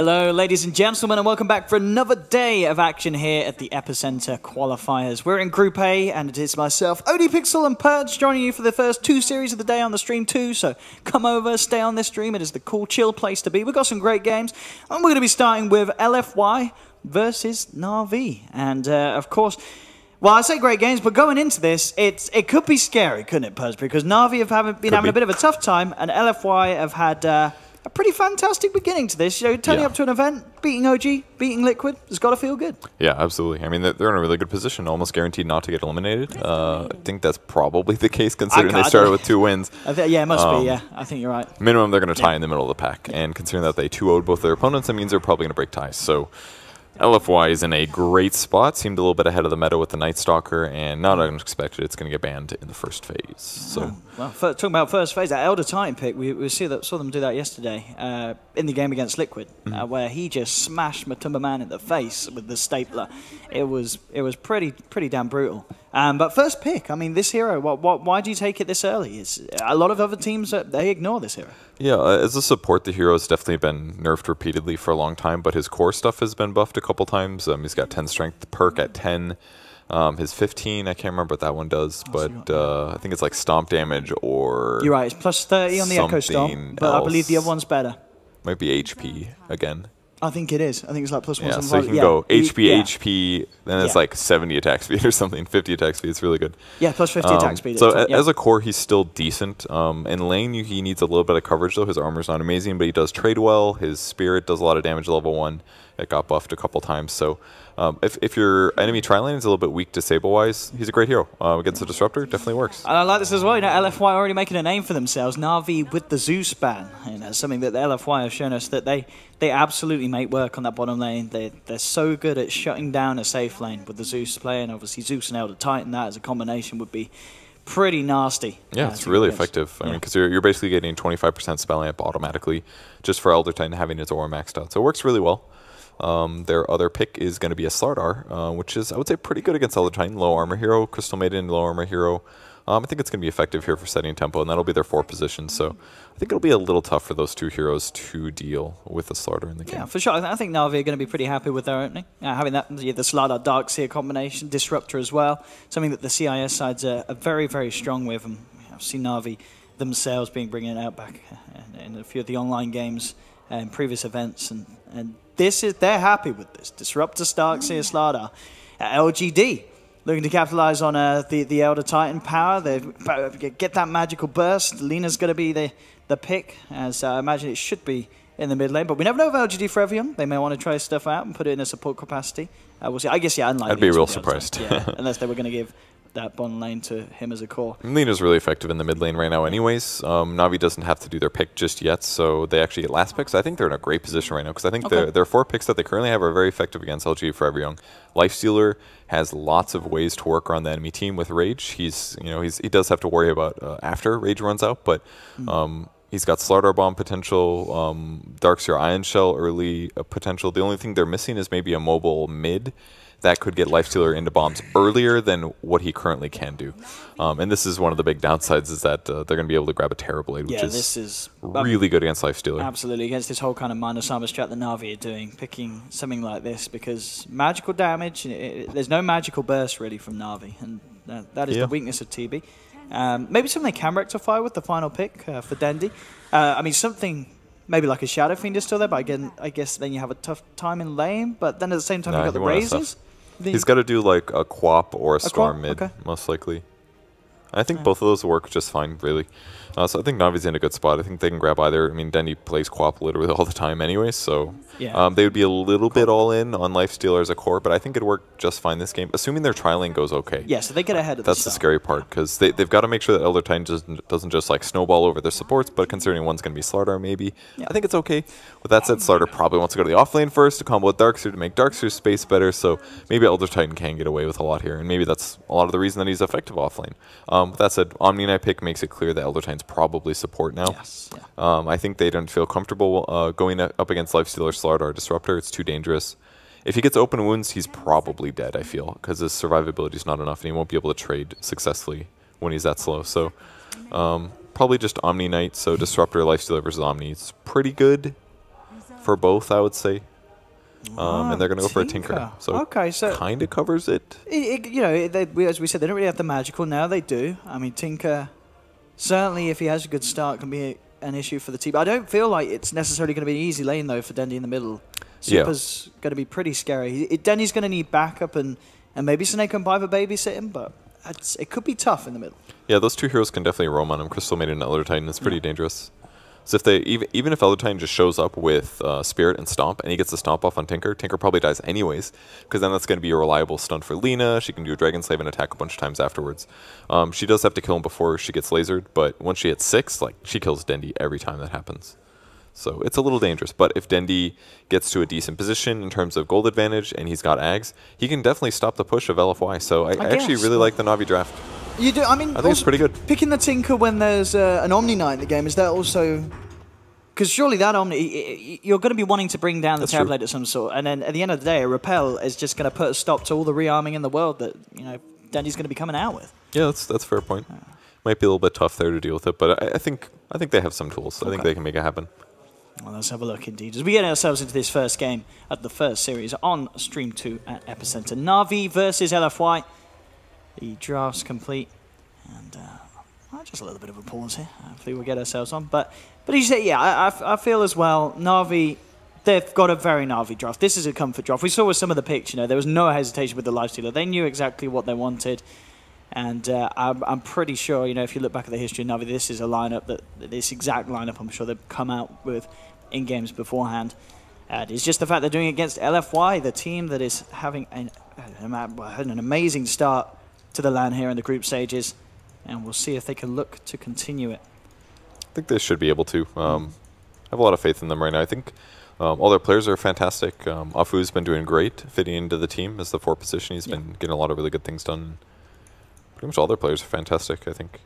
Hello, ladies and gentlemen, and welcome back for another day of action here at the Epicenter qualifiers. We're in Group A, and it is myself, ODPixel, and Purge joining you for the first two series of the day on the stream too, so come over, stay on this stream. It is the cool, chill place to be. We've got some great games, and we're going to be starting with LFY versus NaVi. And, of course, well, I say great games, but going into this, it could be scary, couldn't it, Purge? Because NaVi have been having a bit of a tough time, and LFY have had a pretty fantastic beginning to this. You know, turning up to an event, beating OG, beating Liquid, it's got to feel good. Yeah, absolutely. I mean, they're in a really good position, almost guaranteed not to get eliminated. I think that's probably the case, considering they started with 2 wins. Yeah, it must be, yeah. I think you're right. Minimum, they're going to tie in the middle of the pack. And considering that they 2-0'd both their opponents, that means they're probably going to break ties. So LFY is in a great spot, seemed a little bit ahead of the meta with the Night Stalker, and not unexpected, it's going to get banned in the first phase. So, well, talking about first phase, that Elder Titan pick, we saw them do that yesterday in the game against Liquid, where he just smashed Matumba Man in the face with the stapler. It was pretty damn brutal. But first pick, I mean, this hero, why do you take it this early? It's, a lot of other teams, they ignore this hero. Yeah, as a support, the hero has definitely been nerfed repeatedly for a long time, but his core stuff has been buffed a couple times. He's got 10 strength, perk at 10, his 15, I can't remember what that one does, but I think it's like stomp damage or you're right, it's plus 30 on the Echo Stomp, but I believe the other one's better. Might be HP again. I think it is. I think it's like plus 1. Yeah, so you can go HP, then it's like 70 attack speed or something, 50 attack speed. It's really good. Yeah, plus 50 attack speed. So as a core, he's still decent. In lane, he needs a little bit of coverage, though. His armor's not amazing, but he does trade well. His spirit does a lot of damage at level 1. It got buffed a couple times. So if your enemy tri-lane is a little bit weak disable-wise, he's a great hero. Against the Disruptor, definitely works. And I like this as well. You know, LFY already making a name for themselves. NaVi with the Zeus ban. You know, something that the LFY have shown us that they absolutely make work on that bottom lane. They're so good at shutting down a safe lane with the Zeus play, and obviously Zeus and Elder Titan, that as a combination would be pretty nasty. Yeah, it's really effective. I mean, because you're basically getting 25% spell amp automatically just for Elder Titan having his aura maxed out. So it works really well. Their other pick is going to be a Slardar, which is, I would say, pretty good against Elder Titan. Low armor hero, Crystal Maiden, low armor hero. I think it's going to be effective here for setting tempo, and that'll be their 4 position. So I think it'll be a little tough for those 2 heroes to deal with the Slardar in the game. Yeah, for sure. I think NaVi are going to be pretty happy with their opening. Having that the Slardar Darkseer combination, Disruptor as well, something that the CIS sides are very, very strong with. And I've seen NaVi themselves bringing it out back in a few of the online games and previous events, and they're happy with this. Disruptor, Darkseer, Slardar. LGD looking to capitalize on the Elder Titan power. They get that magical burst. Lena's going to be the pick, as I imagine it should be in the mid lane. But we never know if LGD.Forever, they may want to try stuff out and put it in a support capacity. We'll see. I guess, yeah, unlikely. I'd be real surprised. Unless they were going to give that bottom lane to him as a core. Lena's really effective in the mid lane right now anyways. NaVi doesn't have to do their pick just yet, so they actually get last picks. I think they're in a great position right now, because I think their 4 picks that they currently have are very effective against LGD.Forever. Lifestealer has lots of ways to work around the enemy team with Rage. He does have to worry about after Rage runs out, but he's got Slardar Bomb potential, Darkseer Ion Shell early potential. The only thing they're missing is maybe a mobile mid that could get Lifestealer into bombs earlier than what he currently can do. And this is one of the big downsides, is that they're going to be able to grab a Terror Blade, which is really good against Lifestealer. Absolutely, against this whole kind of minus armor strat that NaVi are doing, picking something like this, because magical damage, there's no magical burst really from NaVi, and that is the weakness of TB. Maybe something they can rectify with the final pick for Dendi. I mean, something maybe like a Shadow Fiend is still there, but again, I guess then you have a tough time in lane, but then at the same time you've got the Razors. He's got to do like a Quap or a Storm mid, most likely. I think both of those work just fine, really. So I think NaVi's in a good spot. I think they can grab either. I mean, Dendi plays Quap literally all the time anyway, so they would be a little bit all in on Lifestealer as a core, but I think it'd work just fine this game, assuming their tri-lane goes okay. Yeah, so they get ahead of That's the scary part, because they've got to make sure that Elder Titan doesn't just like snowball over their supports, but considering one's going to be Slardar maybe, I think it's okay. With that said, Slardar probably wants to go to the offlane first to combo with Darkseer to make Darkseer's space better, so maybe Elder Titan can get away with a lot here, and maybe that's a lot of the reason that he's effective offlane. With that said, Omni Knight pick makes it clear that Elder Titan's probably support now. I think they don't feel comfortable going up against Lifestealer, Slardar, or Disruptor. It's too dangerous. If he gets open wounds, he's probably dead, I feel, because his survivability is not enough, and he won't be able to trade successfully when he's that slow. So probably just Omni Knight, so Disruptor, Lifestealer versus Omni. It's pretty good. for both, I would say. And they're going to go for a Tinker. So, so kind of covers it. You know, as we said, they don't really have the magical. Now they do. I mean, Tinker, certainly if he has a good start, can be an issue for the team. I don't feel like it's necessarily going to be an easy lane, though, for Dendy in the middle. Super's going to be pretty scary. Dendy's going to need backup, and maybe Snake and Piper babysit him, but it could be tough in the middle. Yeah, those two heroes can definitely roam on him. Crystal made an Elder Titan. It's pretty dangerous. So if they even if Elder Titan just shows up with Spirit and Stomp, and he gets the Stomp off on Tinker, Tinker probably dies anyways, because then that's going to be a reliable stun for Lina. She can do a Dragon Slave and attack a bunch of times afterwards. She does have to kill him before she gets lasered, but once she hits 6, like, she kills Dendy every time that happens. So it's a little dangerous. But if Dendy gets to a decent position in terms of gold advantage and he's got Ags, he can definitely stop the push of LFY. So I actually really like the Navi draft. You do? I mean, I think it's pretty good. Picking the Tinker when there's an Omni Knight in the game, is that also... Because surely that Omni, you're going to be wanting to bring down the Terrorblade of some sort, and then at the end of the day, a Repel is just going to put a stop to all the rearming in the world that, you know, Dendy's going to be coming out with. Yeah, that's a fair point. Might be a little bit tough there to deal with it, but I think they have some tools. I think they can make it happen. Well, let's have a look indeed. As we get ourselves into this first game at the first series on Stream 2 at Epicenter. NaVi versus LFY. The draft's complete. And just a little bit of a pause here. Hopefully we'll get ourselves on. But as you say, yeah, I feel as well, NaVi, they've got a very NaVi draft. This is a comfort draft. We saw with some of the picks, you know, there was no hesitation with the Lifestealer. They knew exactly what they wanted. And I'm pretty sure, you know, if you look back at the history of NaVi, this is a lineup this exact lineup, I'm sure they've come out with in games beforehand. It's just the fact they're doing it against LFY, the team that is having an amazing start to the LAN here in the group stages. And we'll see if they can look to continue it. I think they should be able to. I have a lot of faith in them right now. I think all their players are fantastic. Afu's been doing great, fitting into the team as the 4th position. He's been getting a lot of really good things done. Pretty much all their players are fantastic, I think.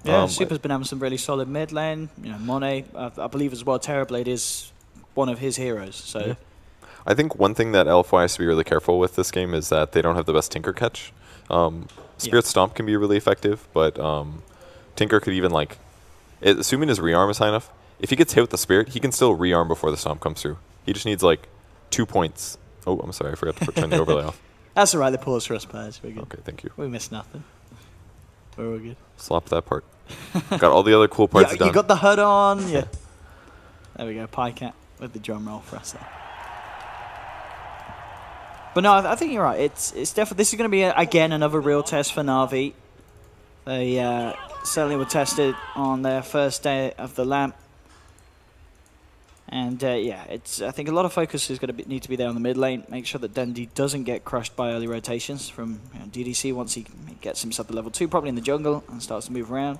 Yeah, Super's been having some really solid mid lane. You know, Monet, I believe as well, Terrorblade is one of his heroes. So, yeah. I think one thing that LFY has to be really careful with this game is that they don't have the best Tinker catch. Spirit Stomp can be really effective, but Tinker could even, like, assuming his rearm is high enough, if he gets hit with the Spirit, he can still rearm before the Stomp comes through. He just needs, like, 2 points. Oh, I'm sorry, I forgot to turn the overlay off. That's all right, the pause for us, Paz. We're good. Okay, thank you. We missed nothing. We're all good. Slop that part. Got all the other cool parts done. You got the HUD on. Yeah. There we go, Pycat with the drum roll for us there. But no, I think you're right. It's definitely, this is going to be again another real test for NaVi. They certainly were tested on their first day of the LAN. And yeah, I think a lot of focus is going to need to be there on the mid lane. Make sure that Dendy doesn't get crushed by early rotations from DDC once he gets himself to level 2, probably in the jungle, and starts to move around.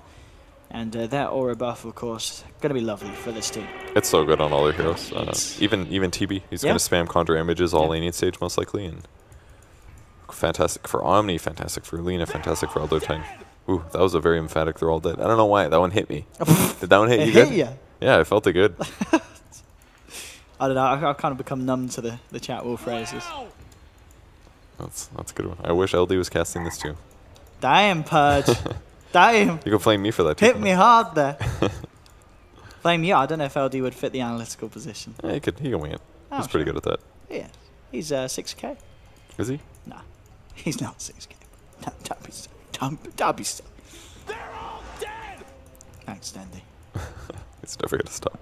And that aura buff, of course, going to be lovely for this team. It's so good on all their heroes. Even TB, he's going to spam Conjure Images all laning stage most likely. And fantastic for Omni, fantastic for Lina, fantastic for Elder Titan. Ooh, that was a very emphatic they're all dead. I don't know why. That one hit me. Did that one hit you good? Yeah, I felt it good. I don't know. I've kind of become numb to the chat war phrases. That's a good one. I wish LD was casting this too. Damn, Purge. Damn. You can flame me for that too. Hit me hard there. Flame you. I don't know if LD would fit the analytical position. Yeah, he can wing it. He's pretty good at that. Yeah. He's 6k. Is he? Nah. He's not 6k. No, don't be so. They're all dead. Thanks, Dendy. It's never going to stop.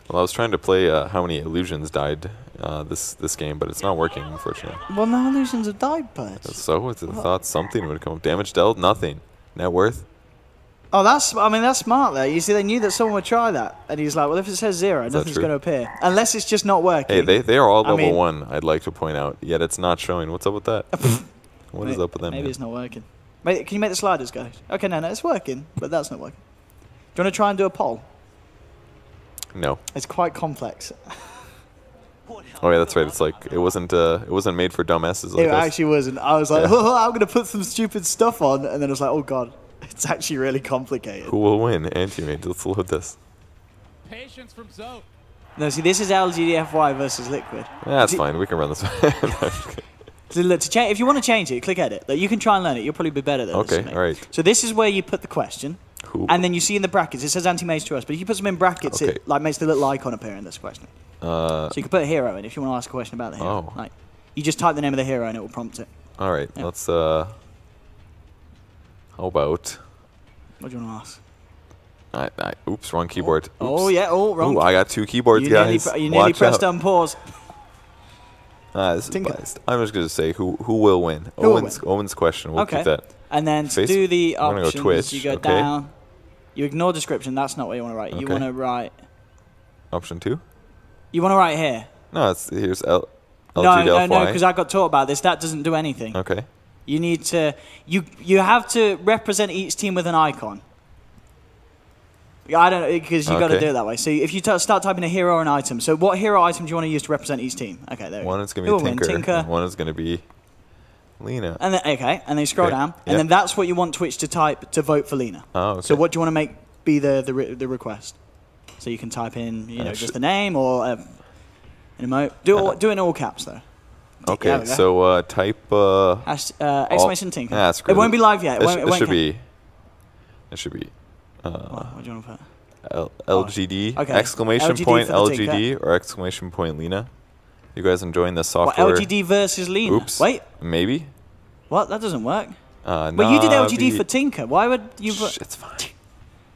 Well, I was trying to play how many illusions died this game, but it's not working, unfortunately. Well, no illusions have died, Purge. So I thought something would come up. Damage dealt, nothing. Net worth. Oh, that's smart there. You see, they knew that someone would try that, and he's like, well, if it says 0, nothing's going to appear, unless it's just not working. Hey, they are all level 1. I'd like to point out, yet it's not showing. What's up with that? What is up with them? Maybe it's not working. Can you make the sliders go? Okay, no, it's working, but that's not working. Do you want to try and do a poll? No. It's quite complex. Oh yeah, that's right. It's like it wasn't made for dumbasses like us. It actually wasn't. I was like, oh, I'm gonna put some stupid stuff on, and then I was like, oh god, it's actually really complicated. Who will win? Anti-mage. Let's load this. Patience from Zoe. No, see, this is LGD.Forever versus Liquid. Yeah, that's fine. We can run this. So look, if you want to change it, click edit. Like, you can try and learn it. You'll probably be better than this. Okay, all right. So this is where you put the question. Who? And then you see in the brackets, it says anti-mage to us, but if you put them in brackets, it like makes the little icon appear in this question. So you can put a hero in if you want to ask a question about the hero. Oh. Like, you just type the name of the hero and it will prompt it. All right, Yeah. let's. How about? What do you want to ask? Oops, wrong keyboard. Oops. Oh, yeah. Oh, wrong. Ooh, I got 2 keyboards, you guys. you nearly Watch pressed out. unpause. This is Tinker. biased. I'm just gonna say who will win. Who will Owen's question. We'll Okay. keep that. And then to Face- do the I'm gonna go options, Twitch, you go okay. down. You ignore description. That's not what you want to write. You Okay. want to write. Option 2. You want to write here. No, here's LGD.FY. No, because I got taught about this. That doesn't do anything. Okay. You need to. You have to represent each team with an icon. I don't, because you got to Okay. do it that way. So if you start typing a hero or an item, so what hero item do you want to use to represent each team? Okay, there. One is gonna Who be will win? Tinker. Tinker. And one is gonna be Lena. And then and then you scroll Okay, down, and yep. then that's what you want Twitch to type to vote for Lena. Oh, okay. So what do you want to make be the request? So you can type in just the name or an emote. Do it in all caps though. Okay, There we go. so type. Exclamation Tinker. Ah, screw It won't be live yet. It won't It should count. be. It should be. What do you want to put? LGD, Okay. exclamation LGD point for the LGD or exclamation point Lena. You guys enjoying this software? What, LGD versus Lena? Oops. Wait, Maybe. what? That doesn't work. But But you did LGD for Tinker. Why would you put... It's fine.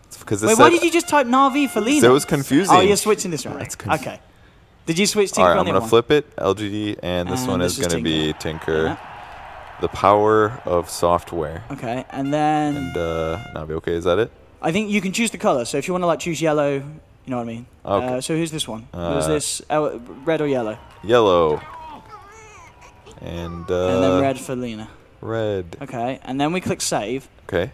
It's because Wait, why did you just type NaVi for Lena? That was confusing. Oh, you're switching this round. That's Okay. Did you switch Tinker All right, on I'm the gonna other one? flip it. LGD, and this And one this is is gonna be Tinker. Yeah. The power of software. Okay, and then... And NaVi, okay, is that it? I think you can choose the color. So if you want to like choose yellow, you know what I mean. Okay. So who's this one? Who's this? Red or yellow? Yellow. And And then red for Lena. Red. Okay, and then we click save, Okay.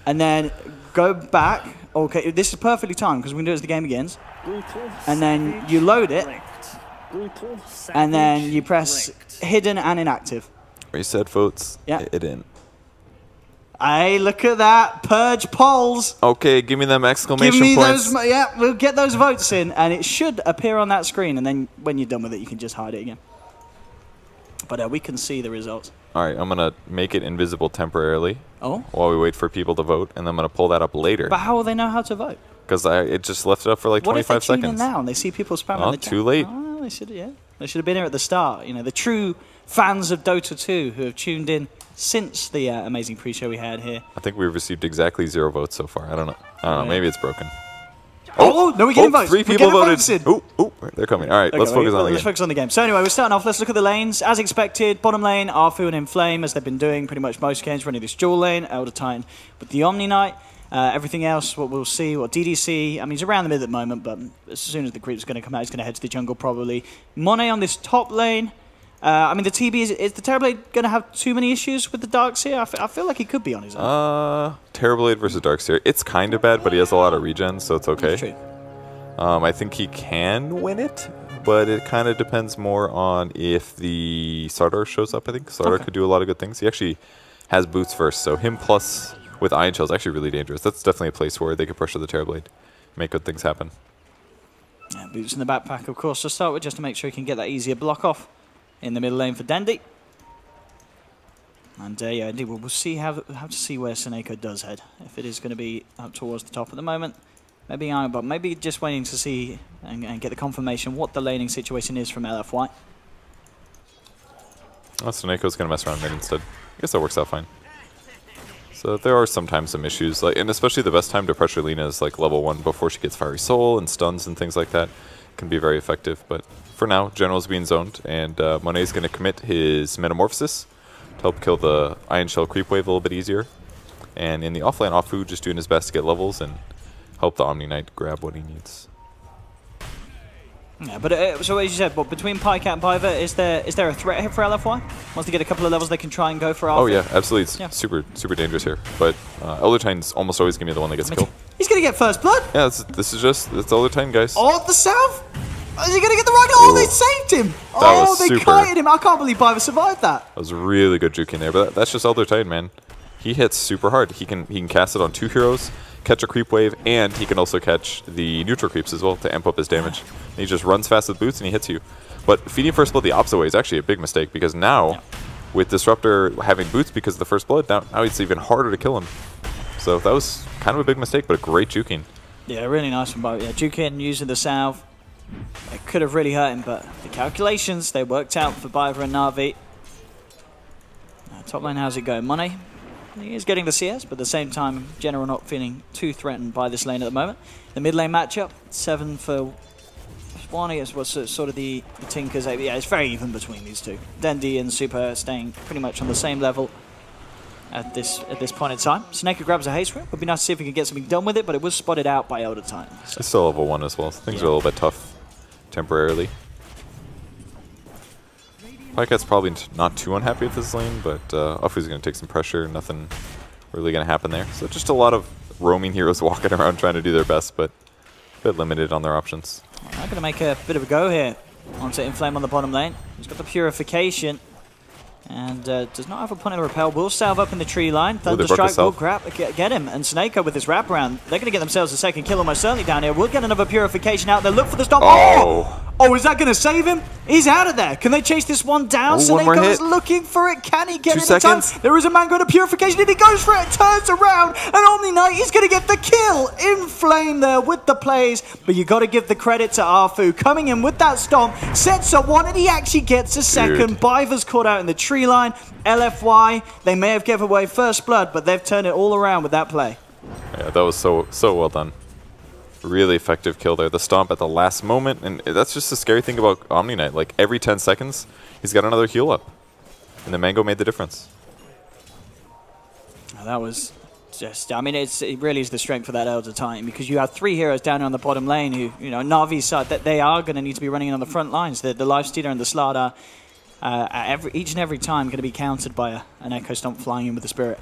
and then go back. Okay, this is perfectly timed because we can do it as the game begins. And then you load it, and then you press hidden and inactive. Reset votes. Yeah. Hidden. Hey, look at that! Purge polls. Okay, give me them exclamation Give me points. those. Yeah, we'll get those votes in, and it should appear on that screen. And then when you're done with it, you can just hide it again. But we can see the results. All right, I'm gonna make it invisible temporarily Oh. while we wait for people to vote, and I'm gonna pull that up later But how will they know how to vote? because it just left it up for like What if they 25 tune in seconds. now and they see people spamming Oh, the chat? too late. Oh, they should, yeah. They should have been here at the start. You know, the true fans of Dota 2 who have tuned in since the amazing pre-show we had here. I think we've received exactly 0 votes so far. I don't know. Yeah. Maybe it's broken. Oh, no, we're getting votes. 3 We're people getting voted. votes in. Ooh, they're coming. All right, let's focus on the Let's game. focus on the game. So anyway, we're starting off. Let's look at the lanes. As expected, bottom lane, Arfu and Inflame, as they've been doing pretty much most games, running this dual lane, Elder Titan with the Omni Knight. Everything else, what we'll see, what DDC, I mean, he's around the mid at the moment, but as soon as the creep's going to come out, he's going to head to the jungle probably. Monet on this top lane. I mean, the TB, is the Terrorblade going to have too many issues with the Darkseer? I feel like he could be on his own. Terrorblade versus Darkseer. It's kind of bad, but he has a lot of regen, so it's okay. That's true. I think he can win it, but it kind of depends more on if the Sardar shows up, I think. Sardar could do a lot of good things. He actually has boots first, so him plus with Iron Shell is actually really dangerous. That's definitely a place where they could pressure the Terrorblade, make good things happen. Yeah, boots in the backpack, of course, to start with, just to make sure he can get that easier block off in the middle lane for Dandy. And yeah, indeed, we'll see have to see where Seneko does head. If it is going to be up towards the top at the moment, maybe Iron, but maybe just waiting to see and get the confirmation what the laning situation is from LFY. So Neko's going to mess around mid instead. I guess that works out fine. So there are sometimes some issues, and especially the best time to pressure Lena is like level 1 before she gets Fiery Soul and stuns and things like that. Can be very effective, but for now, General's being zoned, and Monet's going to commit his Metamorphosis to help kill the Iron Shell creep wave a little bit easier. And in the offlane, Afu just doing his best to get levels and help the Omni Knight grab what he needs. Yeah, but so as you said, but between Pycat and Piver, is there a threat here for LFY? Once they get a couple of levels, they can try and go for Alpha. Oh yeah, absolutely. It's super dangerous here. But Elder Titan's almost always going to be the one that gets killed. He's going to get first blood. Yeah, it's Elder Titan, guys. Oh, the south. Is he going to get the rocket? Oh, they saved him. Was they super. kited him. I can't believe Piver survived that. That was really good juking there, but that's just Elder Titan, man. He hits super hard. He can cast it on 2 heroes, catch a creep wave, and he can also catch the neutral creeps as well to amp up his damage. And he just runs fast with boots and he hits you. But feeding first blood the opposite way is actually a big mistake because now, with Disruptor having boots because of the first blood, now it's even harder to kill him. So that was kind of a big mistake, but a great juking. Yeah, really nice from both. Yeah, juking using the salve. It could have really hurt him, but the calculations, they worked out for Biver and NaVi. Top lane, how's it going? Money, he is getting the CS, but at the same time, General not feeling too threatened by this lane at the moment. The mid lane matchup, 7 for Swanee is what's sort of the Tinkers. Yeah, it's very even between these two. Dendi and Super staying pretty much on the same level at this point in time. Snake grabs a haste room. Would be nice to see if we could get something done with it, but it was spotted out by Elder Titan. So. It's still level 1 as well, so things are a little bit tough temporarily. Pykat's probably not too unhappy with this lane, but Ufu's going to take some pressure. Nothing really going to happen there. So just a lot of roaming heroes walking around trying to do their best, but a bit limited on their options. I'm going to make a bit of a go here onto Inflame on the bottom lane. He's got the Purification and does not have a point of repel. Will salve up in the tree line. Thunderstrike will grab, get him. And Snako with his wraparound, they're going to get themselves a second kill almost certainly down here. We'll get another Purification out there. Look for the stop. Oh, is that going to save him? He's out of there. Can they chase this one down? Snako is looking for it. Can he get it in time? There is a man going to Purification, and he goes for it. Turns around, and Omni Knight, he's going to get the kill. Inflame there with the plays, but you got to give the credit to Arfu. Coming in with that stomp, sets up one, and he actually gets a second. Biver's caught out in the tree line. LFY, they may have given away first blood, but they've turned it all around with that play. Yeah, that was so well done. Really effective kill there. The stomp at the last moment, and that's just the scary thing about Omni Knight. Like every 10 seconds, he's got another heal up, and the Mango made the difference. That was just, I mean, it really is the strength for that Elder Titan, because you have 3 heroes down on the bottom lane who, you know, Navi's side, that they are going to need to be running in on the front lines. The Lifestealer and the Slardar, each and every time going to be countered by an Echo Stomp flying in with the Spirit.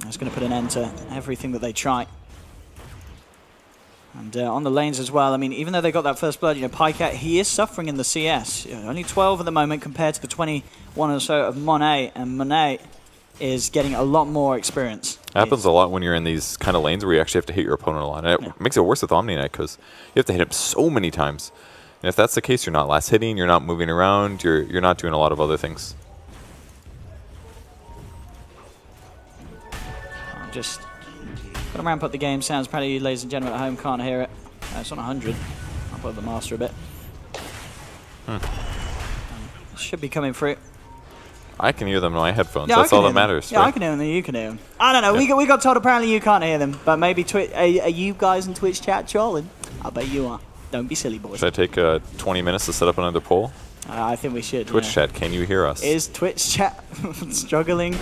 That's going to put an end to everything that they try. And on the lanes as well, I mean, even though they got that first blood, you know, Pycat, he is suffering in the CS. You know, only 12 at the moment compared to the 21 or so of Monet, and Monet is getting a lot more experience. It happens a lot when you're in these kind of lanes where you actually have to hit your opponent a lot. And it makes it worse with Omni Knight because you have to hit him so many times. And if that's the case, you're not last hitting, you're not moving around, you're not doing a lot of other things. Just gonna ramp up the game sounds. Probably you, ladies and gentlemen at home, can't hear it. It's on 100. I'll put the master a bit. Should be coming through. I can hear them on my headphones. That's all that matters. Yeah, right? I can hear them. You can hear them. I don't know. Yeah. We got told apparently you can't hear them, but maybe are you guys in Twitch chat trolling? I bet you are. Don't be silly, boys. Should I take 20 minutes to set up another poll? I think we should. Twitch chat, can you hear us? Is Twitch chat struggling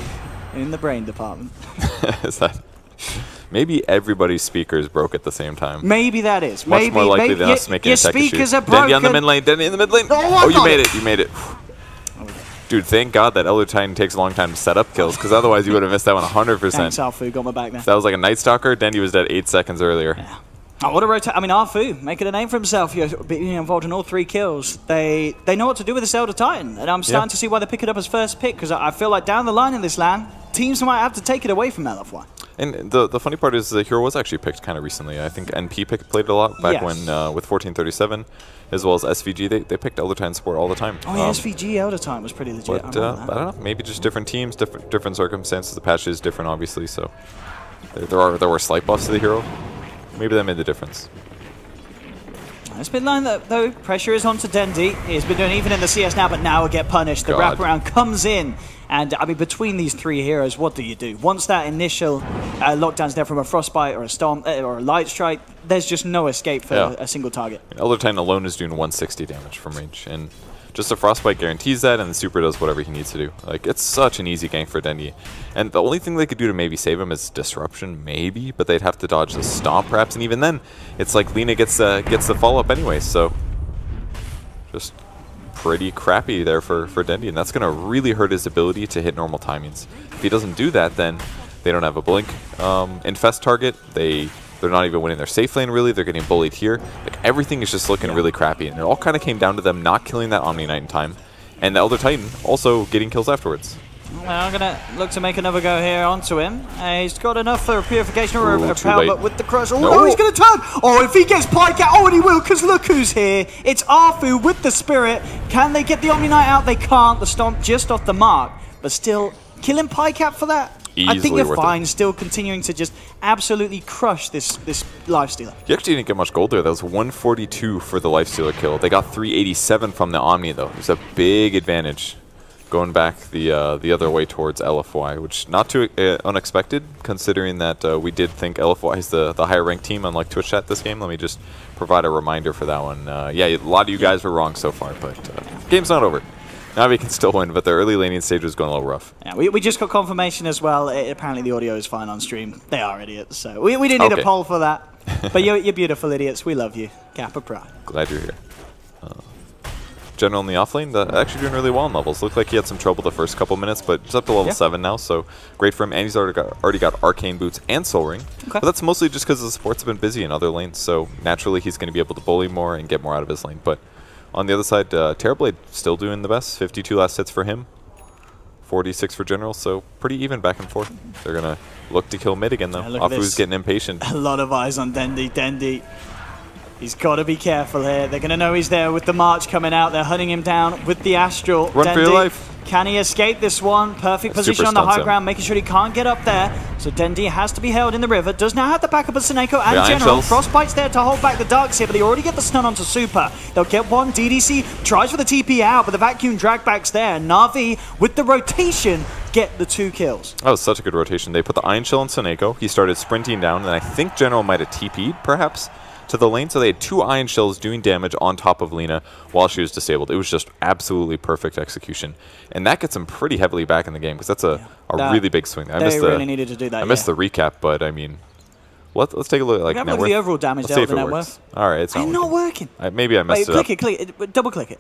in the brain department? Is that? Maybe everybody's speakers broke at the same time. Maybe that is. Much more likely than us making a tech issue. Your speakers are broken. Dendi on the mid lane. Dendi in the mid lane. Oh, you made it. You made it. Dude, thank God that Elder Titan takes a long time to set up kills, because otherwise you would have missed that one 100%. Thanks, Arfu. Got my back there. If that was like a Night Stalker, Dendi was dead 8 seconds earlier. Yeah. Oh, what a rotate. I mean, Arfu, making a name for himself. You're being involved in all 3 kills. They know what to do with this Elder Titan, and I'm starting to see why they pick it up as first pick, because I feel like down the line in this LAN, teams might have to take it away from LFY. And the funny part is the hero was actually picked kind of recently. I think NP played it a lot back when with 1437, as well as SVG. They picked Elder Titan support all the time. Oh yeah, SVG Elder Titan was pretty legit. But I don't know, maybe just different teams, different circumstances. The patch is different, obviously. So there were slight buffs to the hero. Maybe that made the difference. This mid line, though, pressure is on to Dendi. He's been doing even in the CS now, but now will get punished. The wraparound comes in, and I mean, between these 3 heroes, what do you do? Once that initial lockdown's there from a Frostbite or a Storm or a Light Strike, there's just no escape for a single target. Elder Titan alone is doing 160 damage from range, and just a Frostbite guarantees that, and the Super does whatever he needs to do. Like, it's such an easy gank for Dendi. And the only thing they could do to maybe save him is Disruption, maybe, but they'd have to dodge the Stomp perhaps, and even then, it's like Lina gets the follow-up anyway, so just pretty crappy there for Dendi, and that's going to really hurt his ability to hit normal timings. If he doesn't do that, then they don't have a blink infest target, they're not even winning their safe lane, really. They're getting bullied here. Like, everything is just looking really crappy. And it all kind of came down to them not killing that Omni Knight in time. And the Elder Titan also getting kills afterwards. Well, I'm going to look to make another go here onto him. He's got enough for a Purification or a repel, but with the crush. Oh, no, he's going to turn. Oh, if he gets Pycat, oh, and he will, because look who's here. It's Arfu with the Spirit. Can they get the Omni Knight out? They can't. The Stomp just off the mark. But still, killing Pycat for that? easily I think you're worth fine it. still continuing to just absolutely crush this Lifestealer. You actually didn't get much gold there. That was 142 for the Lifestealer kill. They got 387 from the Omni, though. There's a big advantage going back the other way towards LFY, which not too unexpected, considering that we did think LFY is the higher ranked team, unlike Twitch Chat this game. Let me just provide a reminder for that one. Yeah, a lot of you guys were wrong so far, but game's not over. NaVi can still win, but the early laning stage was going a little rough. Yeah, we just got confirmation as well. Apparently the audio is fine on stream. They are idiots, so we didn't need a poll for that. But you're beautiful idiots. We love you. Kappa Pride. Glad you're here. General in the offlane, actually doing really well in levels. Looked like he had some trouble the first couple minutes, but he's up to level 7 now, so great for him. And he's already got Arcane Boots and Soul Ring. Okay. But that's mostly just because the supports have been busy in other lanes, so naturally he's going to be able to bully more and get more out of his lane. But on the other side, Terrorblade still doing the best. 52 last hits for him, 46 for General, so pretty even back and forth. They're going to look to kill mid again, though. Afu's getting impatient. A lot of eyes on Dendi. Dendi. He's got to be careful here. They're going to know he's there with the March coming out. They're hunting him down with the Astral. Run for your life. Can he escape this one? Perfect position on the high ground, making sure he can't get up there. So Dendi has to be held in the river. Does now have the backup of Seneko and General. Frostbite's there to hold back the Darks here, but they already get the stun onto Super. They'll get one. DDC tries for the TP out, but the vacuum dragback's there. NaVi, with the rotation, get the 2 kills. That was such a good rotation. They put the Iron Shell on Seneko. He started sprinting down, and I think General might have TP'd, perhaps, to the lane, so they had 2 Iron Shells doing damage on top of Lina while she was disabled. It was just absolutely perfect execution, and that gets them pretty heavily back in the game because that's a really big swing. They really needed to do that. I missed the recap, but I mean, let's take a look. Like look at the overall damage there with the net worth. All right, it's not working. Maybe I messed it up. Click it, double click it.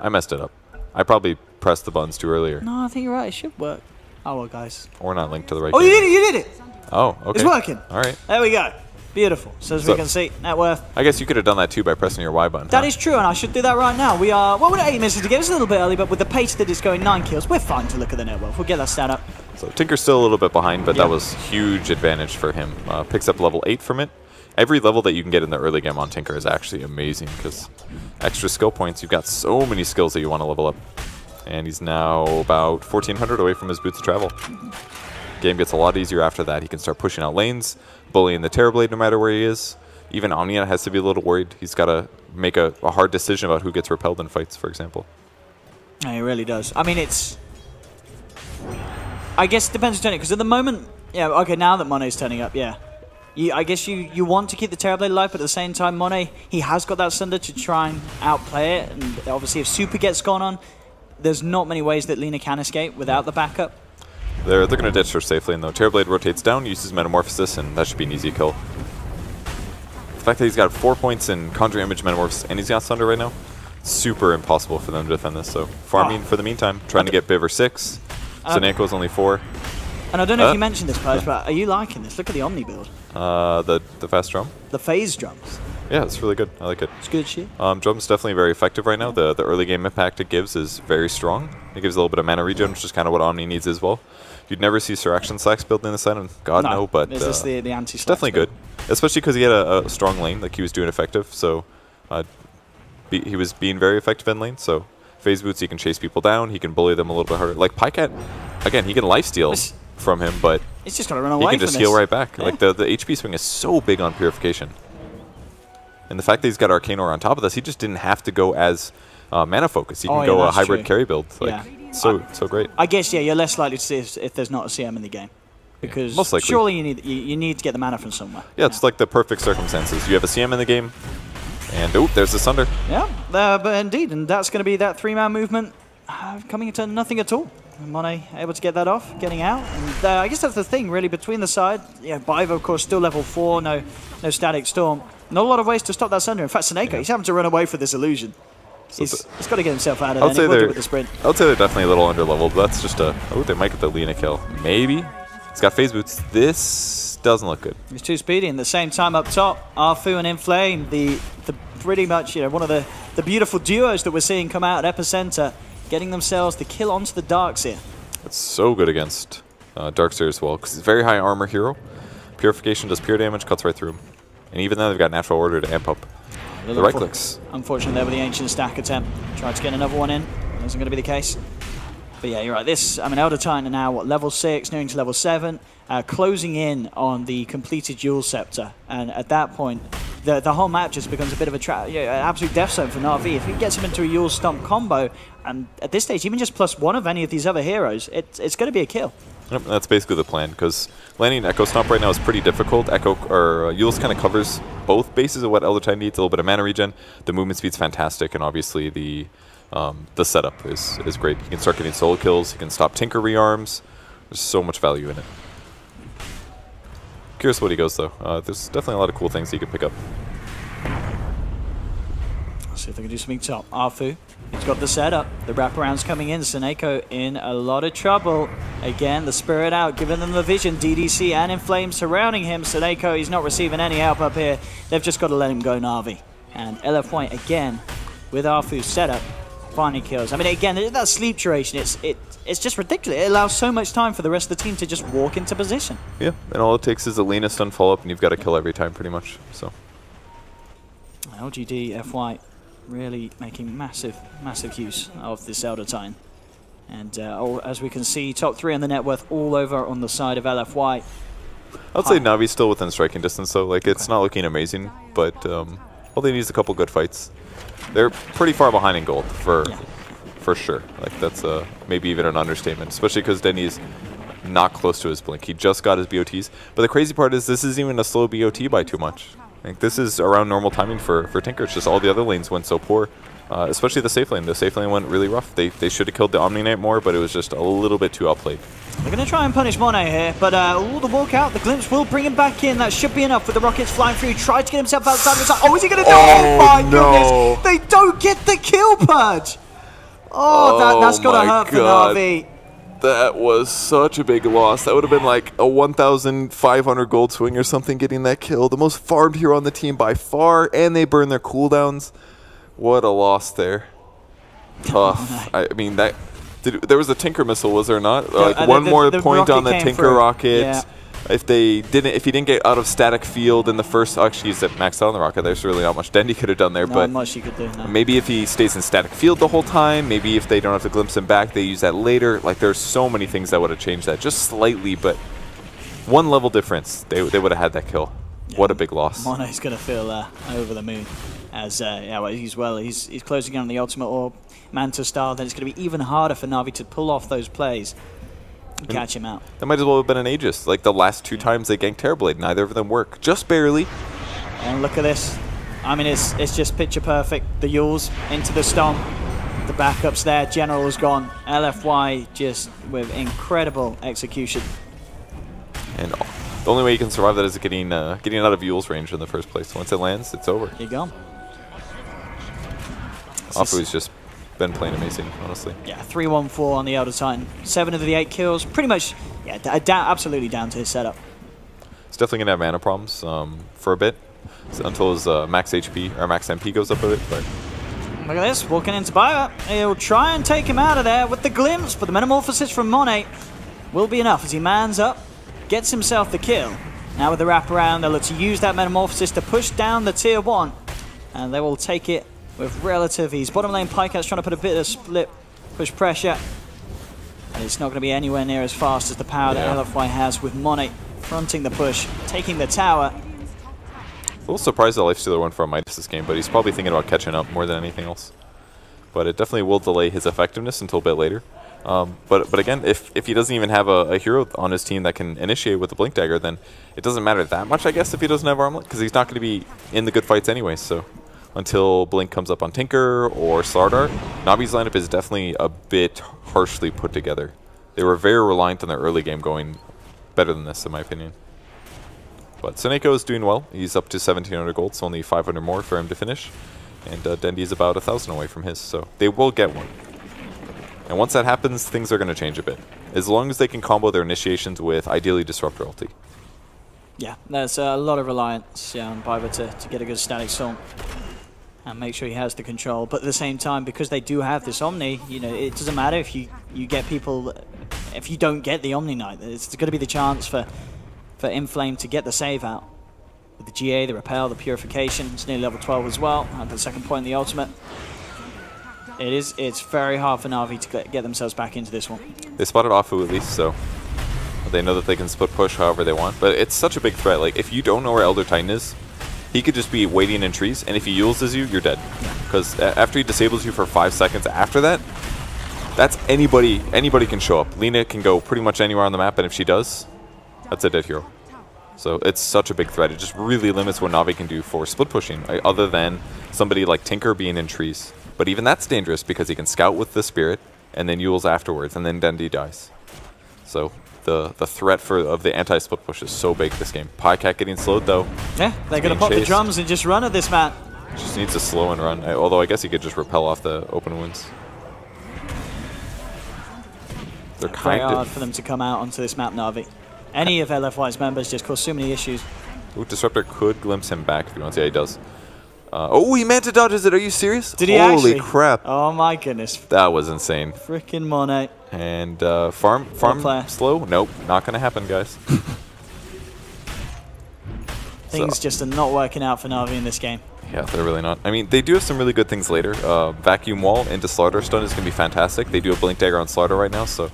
I messed it up. I probably pressed the buttons too earlier. No, I think you're right. It should work. Oh well, guys. Or not linked to the right. Oh, you did it. Oh, okay. It's working. All right. There we go. Beautiful. So as we can see, net worth. I guess you could have done that too by pressing your Y button. That is true, and I should do that right now. We are, well, we're at 8 minutes to get us a little bit early, but with the pace that is going 9 kills, we're fine to look at the net worth. We'll get that stat up. So Tinker's still a little bit behind, but that was huge advantage for him. Picks up level 8 from it. Every level that you can get in the early game on Tinker is actually amazing because extra skill points, you've got so many skills that you want to level up. And he's now about 1,400 away from his Boots of Travel. Game gets a lot easier after that. He can start pushing out lanes, bullying the Terrorblade no matter where he is. Even Omnia has to be a little worried. He's got to make a hard decision about who gets repelled in fights, for example. Yeah, he really does. I mean, it's... I guess it depends on turning, because at the moment... Yeah, okay, now that Mone's turning up, yeah. I guess you want to keep the Terrorblade alive, but at the same time, Monet, he has got that Sunder to try and outplay it. And obviously, if Super gets gone on, there's not many ways that Lina can escape without the backup. They're going to ditch her safely, and though Terrorblade rotates down, uses Metamorphosis, and that should be an easy kill. The fact that he's got 4 points in Conjuring Image, Metamorphosis, and he's got Sunder right now, super impossible for them to defend this. So farming for the meantime, trying to get Biver 6. Seneco's only 4. And I don't know if you mentioned this, Pudge, but are you liking this? Look at the Omni build. The fast drum? The phase drums. Yeah, it's really good. I like it. It's good shit. Drum's definitely very effective right now. The early game impact it gives is very strong. It gives a little bit of mana regen, which is kind of what Omni needs as well. You'd never see Sir Action Slacks built in the side, God no, but is this the anti-Slacks? It's definitely good, especially because he had a strong lane, like he was doing effective. So he was being very effective in lane. So phase boots, he can chase people down, he can bully them a little bit harder. Like Pycat, again, he can lifesteal from him, but he's just gonna run away. He can just heal right back. Yeah. Like the HP swing is so big on Purification, and the fact that he's got Arcane Aura on top of this, he just didn't have to go as mana focus. He can go a hybrid carry build. Like so great. I guess you're less likely to see if there's not a CM in the game, because most likely. Surely you need to get the mana from somewhere. Yeah, it's like the perfect circumstances. You have a CM in the game, and there's the Sunder. Yeah, but indeed, and that's going to be that 3-man movement coming into nothing at all. Monet able to get that off, getting out, and I guess that's the thing really between the side. Yeah, Bivo of course still level 4, no Static Storm. Not a lot of ways to stop that Sunder. In fact, Seneko, he's having to run away for this illusion. He's got to get himself out of there. He will do with the sprint. I would say they're definitely a little underleveled, but that's just a... Oh, they might get the Lina kill. Maybe. He's got phase boots. This doesn't look good. He's too speedy. And at the same time up top, Arfu and Inflame, the pretty much one of the beautiful duos that we're seeing come out at Epicenter, getting themselves the kill onto the Darks here. It's so good against Darkseer as well, because he's a very high armor hero. Purification does pure damage, cuts right through him. And even then, they've got Natural Order to amp up the right clicks. Unfortunately, there with the Ancient Stack attempt. Tried to get another one in. Isn't going to be the case. But yeah, you're right. This, I mean, Elder Titan are now, what, level 6, nearing to level 7, closing in on the completed Dual Scepter. And at that point, the whole map just becomes a bit of an absolute death zone for NaVi. If he gets him into a Yule Stomp combo, and at this stage, even just +1 of any of these other heroes, it's going to be a kill. Yep, that's basically the plan, because landing Echo Stomp right now is pretty difficult. Yule's kind of covers both bases of what Elder Titan needs, a little bit of mana regen. The movement speed's fantastic, and obviously the setup is great. You can start getting solo kills, you can stop Tinker rearms. There's so much value in it. Curious what he goes, though. There's definitely a lot of cool things he could pick up. Let's see if they can do something top. Arfu, he's got the setup. The wraparound's coming in. Seneko in a lot of trouble. Again, the Spirit out, giving them the vision. DDC and Inflame surrounding him. Seneko, he's not receiving any help up here. They've just got to let him go, NaVi. And LFY, again, with Arfu's setup, finally kills. I mean, again, that sleep duration, it's just ridiculous. It allows so much time for the rest of the team to just walk into position. Yeah, and all it takes is a Lena stun follow-up, and you've got to kill every time, pretty much. So LGD.Forever really making massive use of this Elder Titan. And as we can see, top 3 on the net worth all over on the side of LFY. I'd say Navi's still within striking distance, though. Like, it's not looking amazing, but all they need is a couple good fights. They're pretty far behind in gold, for sure. Like, that's maybe even an understatement, especially because Denny's not close to his blink. He just got his BOTs. But the crazy part is this isn't even a slow BOT by too much. Like, this is around normal timing for Tinker. It's just all the other lanes went so poor, especially the safe lane. The safe lane went really rough. They should have killed the Omni Knight more, but it was just a little bit too outplayed. They're going to try and punish Monet here, but the walkout, the glimpse will bring him back in. That should be enough with the rockets flying through. He tried to get himself outside of the side. Oh, is he going to do it? Oh my goodness! They don't get the kill purge! Oh, that's got to hurt for NaVi. That was such a big loss. That would have been like a 1,500 gold swing or something getting that kill. The most farmed hero on the team by far, and they burn their cooldowns. What a loss there. Tough. I mean, there was a Tinker missile, was there not? Like one more point on the Tinker rocket. Yeah. If he didn't get out of static field in the first, actually he's maxed out on the rocket. There's really not much Dendy could have done there, but much he could do. No. Maybe if he stays in static field the whole time, maybe if they don't have to glimpse him back, they use that later. Like, there's so many things that would have changed that just slightly, but one level difference, they would have had that kill. Yeah. What a big loss. Mono's gonna feel over the moon as he's closing in on the ultimate orb, Manta style. Then it's gonna be even harder for NaVi to pull off those plays. Catch him out. That might as well have been an Aegis. Like, the last 2 times they ganked Terrorblade, neither of them work. Just barely. And look at this. I mean, it's just picture perfect. The Yules into the stomp. The backup's there. General is gone. LFY just with incredible execution. And the only way you can survive that is getting out of Yule's range in the first place. Once it lands, it's over. You're gone. Afu's just been playing amazing, honestly. Yeah, 3-1-4 on the Elder Titan. 7 of the 8 kills. Pretty much, yeah, absolutely down to his setup. He's definitely going to have mana problems for a bit, until his max HP, or max MP goes up a bit, but... Look at this, walking into Bio. He'll try and take him out of there with the glimpse, but the Metamorphosis from Monet will be enough as he mans up, gets himself the kill. Now with the wraparound, they'll look to use that Metamorphosis to push down the tier 1, and they will take it with relative ease. Bottom lane, Picat's trying to put a bit of split push pressure. And it's not going to be anywhere near as fast as the power that LFY has with Monet fronting the push, taking the tower. A little surprised that Lifestealer went for a Midas this game, but he's probably thinking about catching up more than anything else. But it definitely will delay his effectiveness until a bit later. But again, if he doesn't even have a hero on his team that can initiate with the Blink Dagger, then it doesn't matter that much, I guess, if he doesn't have Armlet, because he's not going to be in the good fights anyway, so... Until Blink comes up on Tinker or Slardar, NaVi's lineup is definitely a bit harshly put together. They were very reliant on their early game going better than this, in my opinion. But Seneko is doing well. He's up to 1,700 gold, so only 500 more for him to finish. And Dendy's about 1,000 away from his, so they will get one. And once that happens, things are going to change a bit. As long as they can combo their initiations with, ideally, Disruptor ulti. Yeah, there's a lot of reliance on Biber to get a good static storm. And make sure he has the control, but at the same time, because they do have this Omni, you know, it doesn't matter if you get people, if you don't get the Omni Knight, it's going to be the chance for Inflame to get the save out. With the GA, the Repel, the Purification, it's nearly level 12 as well, at the second point in the ultimate. It's very hard for NaVi to get themselves back into this one. They spotted Afu at least, so they know that they can split push however they want. But it's such a big threat. Like, if you don't know where Elder Titan is, he could just be waiting in trees, and if he ules you, you're dead. Because after he disables you for 5 seconds after that, that's anybody can show up. Lina can go pretty much anywhere on the map, and if she does, that's a dead hero. So it's such a big threat. It just really limits what NaVi can do for split pushing, right? Other than somebody like Tinker being in trees. But even that's dangerous because he can scout with the Spirit and then Yules afterwards, and then Dendi dies. So the threat of the anti-split push is so big this game. PyCat getting slowed though. Yeah, they're going to pop the drums and just run at this map. Just needs to slow and run. Although I guess he could just repel off the open wounds. They're very hard for them to come out onto this map, NaVi. Any of LFY's members just cause so many issues. Ooh, Disruptor could glimpse him back if he wants. Yeah, he does. Oh, he meant to dodges it. Are you serious? Did he Holy actually? crap. Oh my goodness. That was insane. Frickin' Monet. And farm slow? Nope, not going to happen, guys. Things just are not working out for NaVi in this game. Yeah, they're really not. I mean, they do have some really good things later. Vacuum Wall into Slaughter Stun is going to be fantastic. They do a Blink Dagger on Slaughter right now, so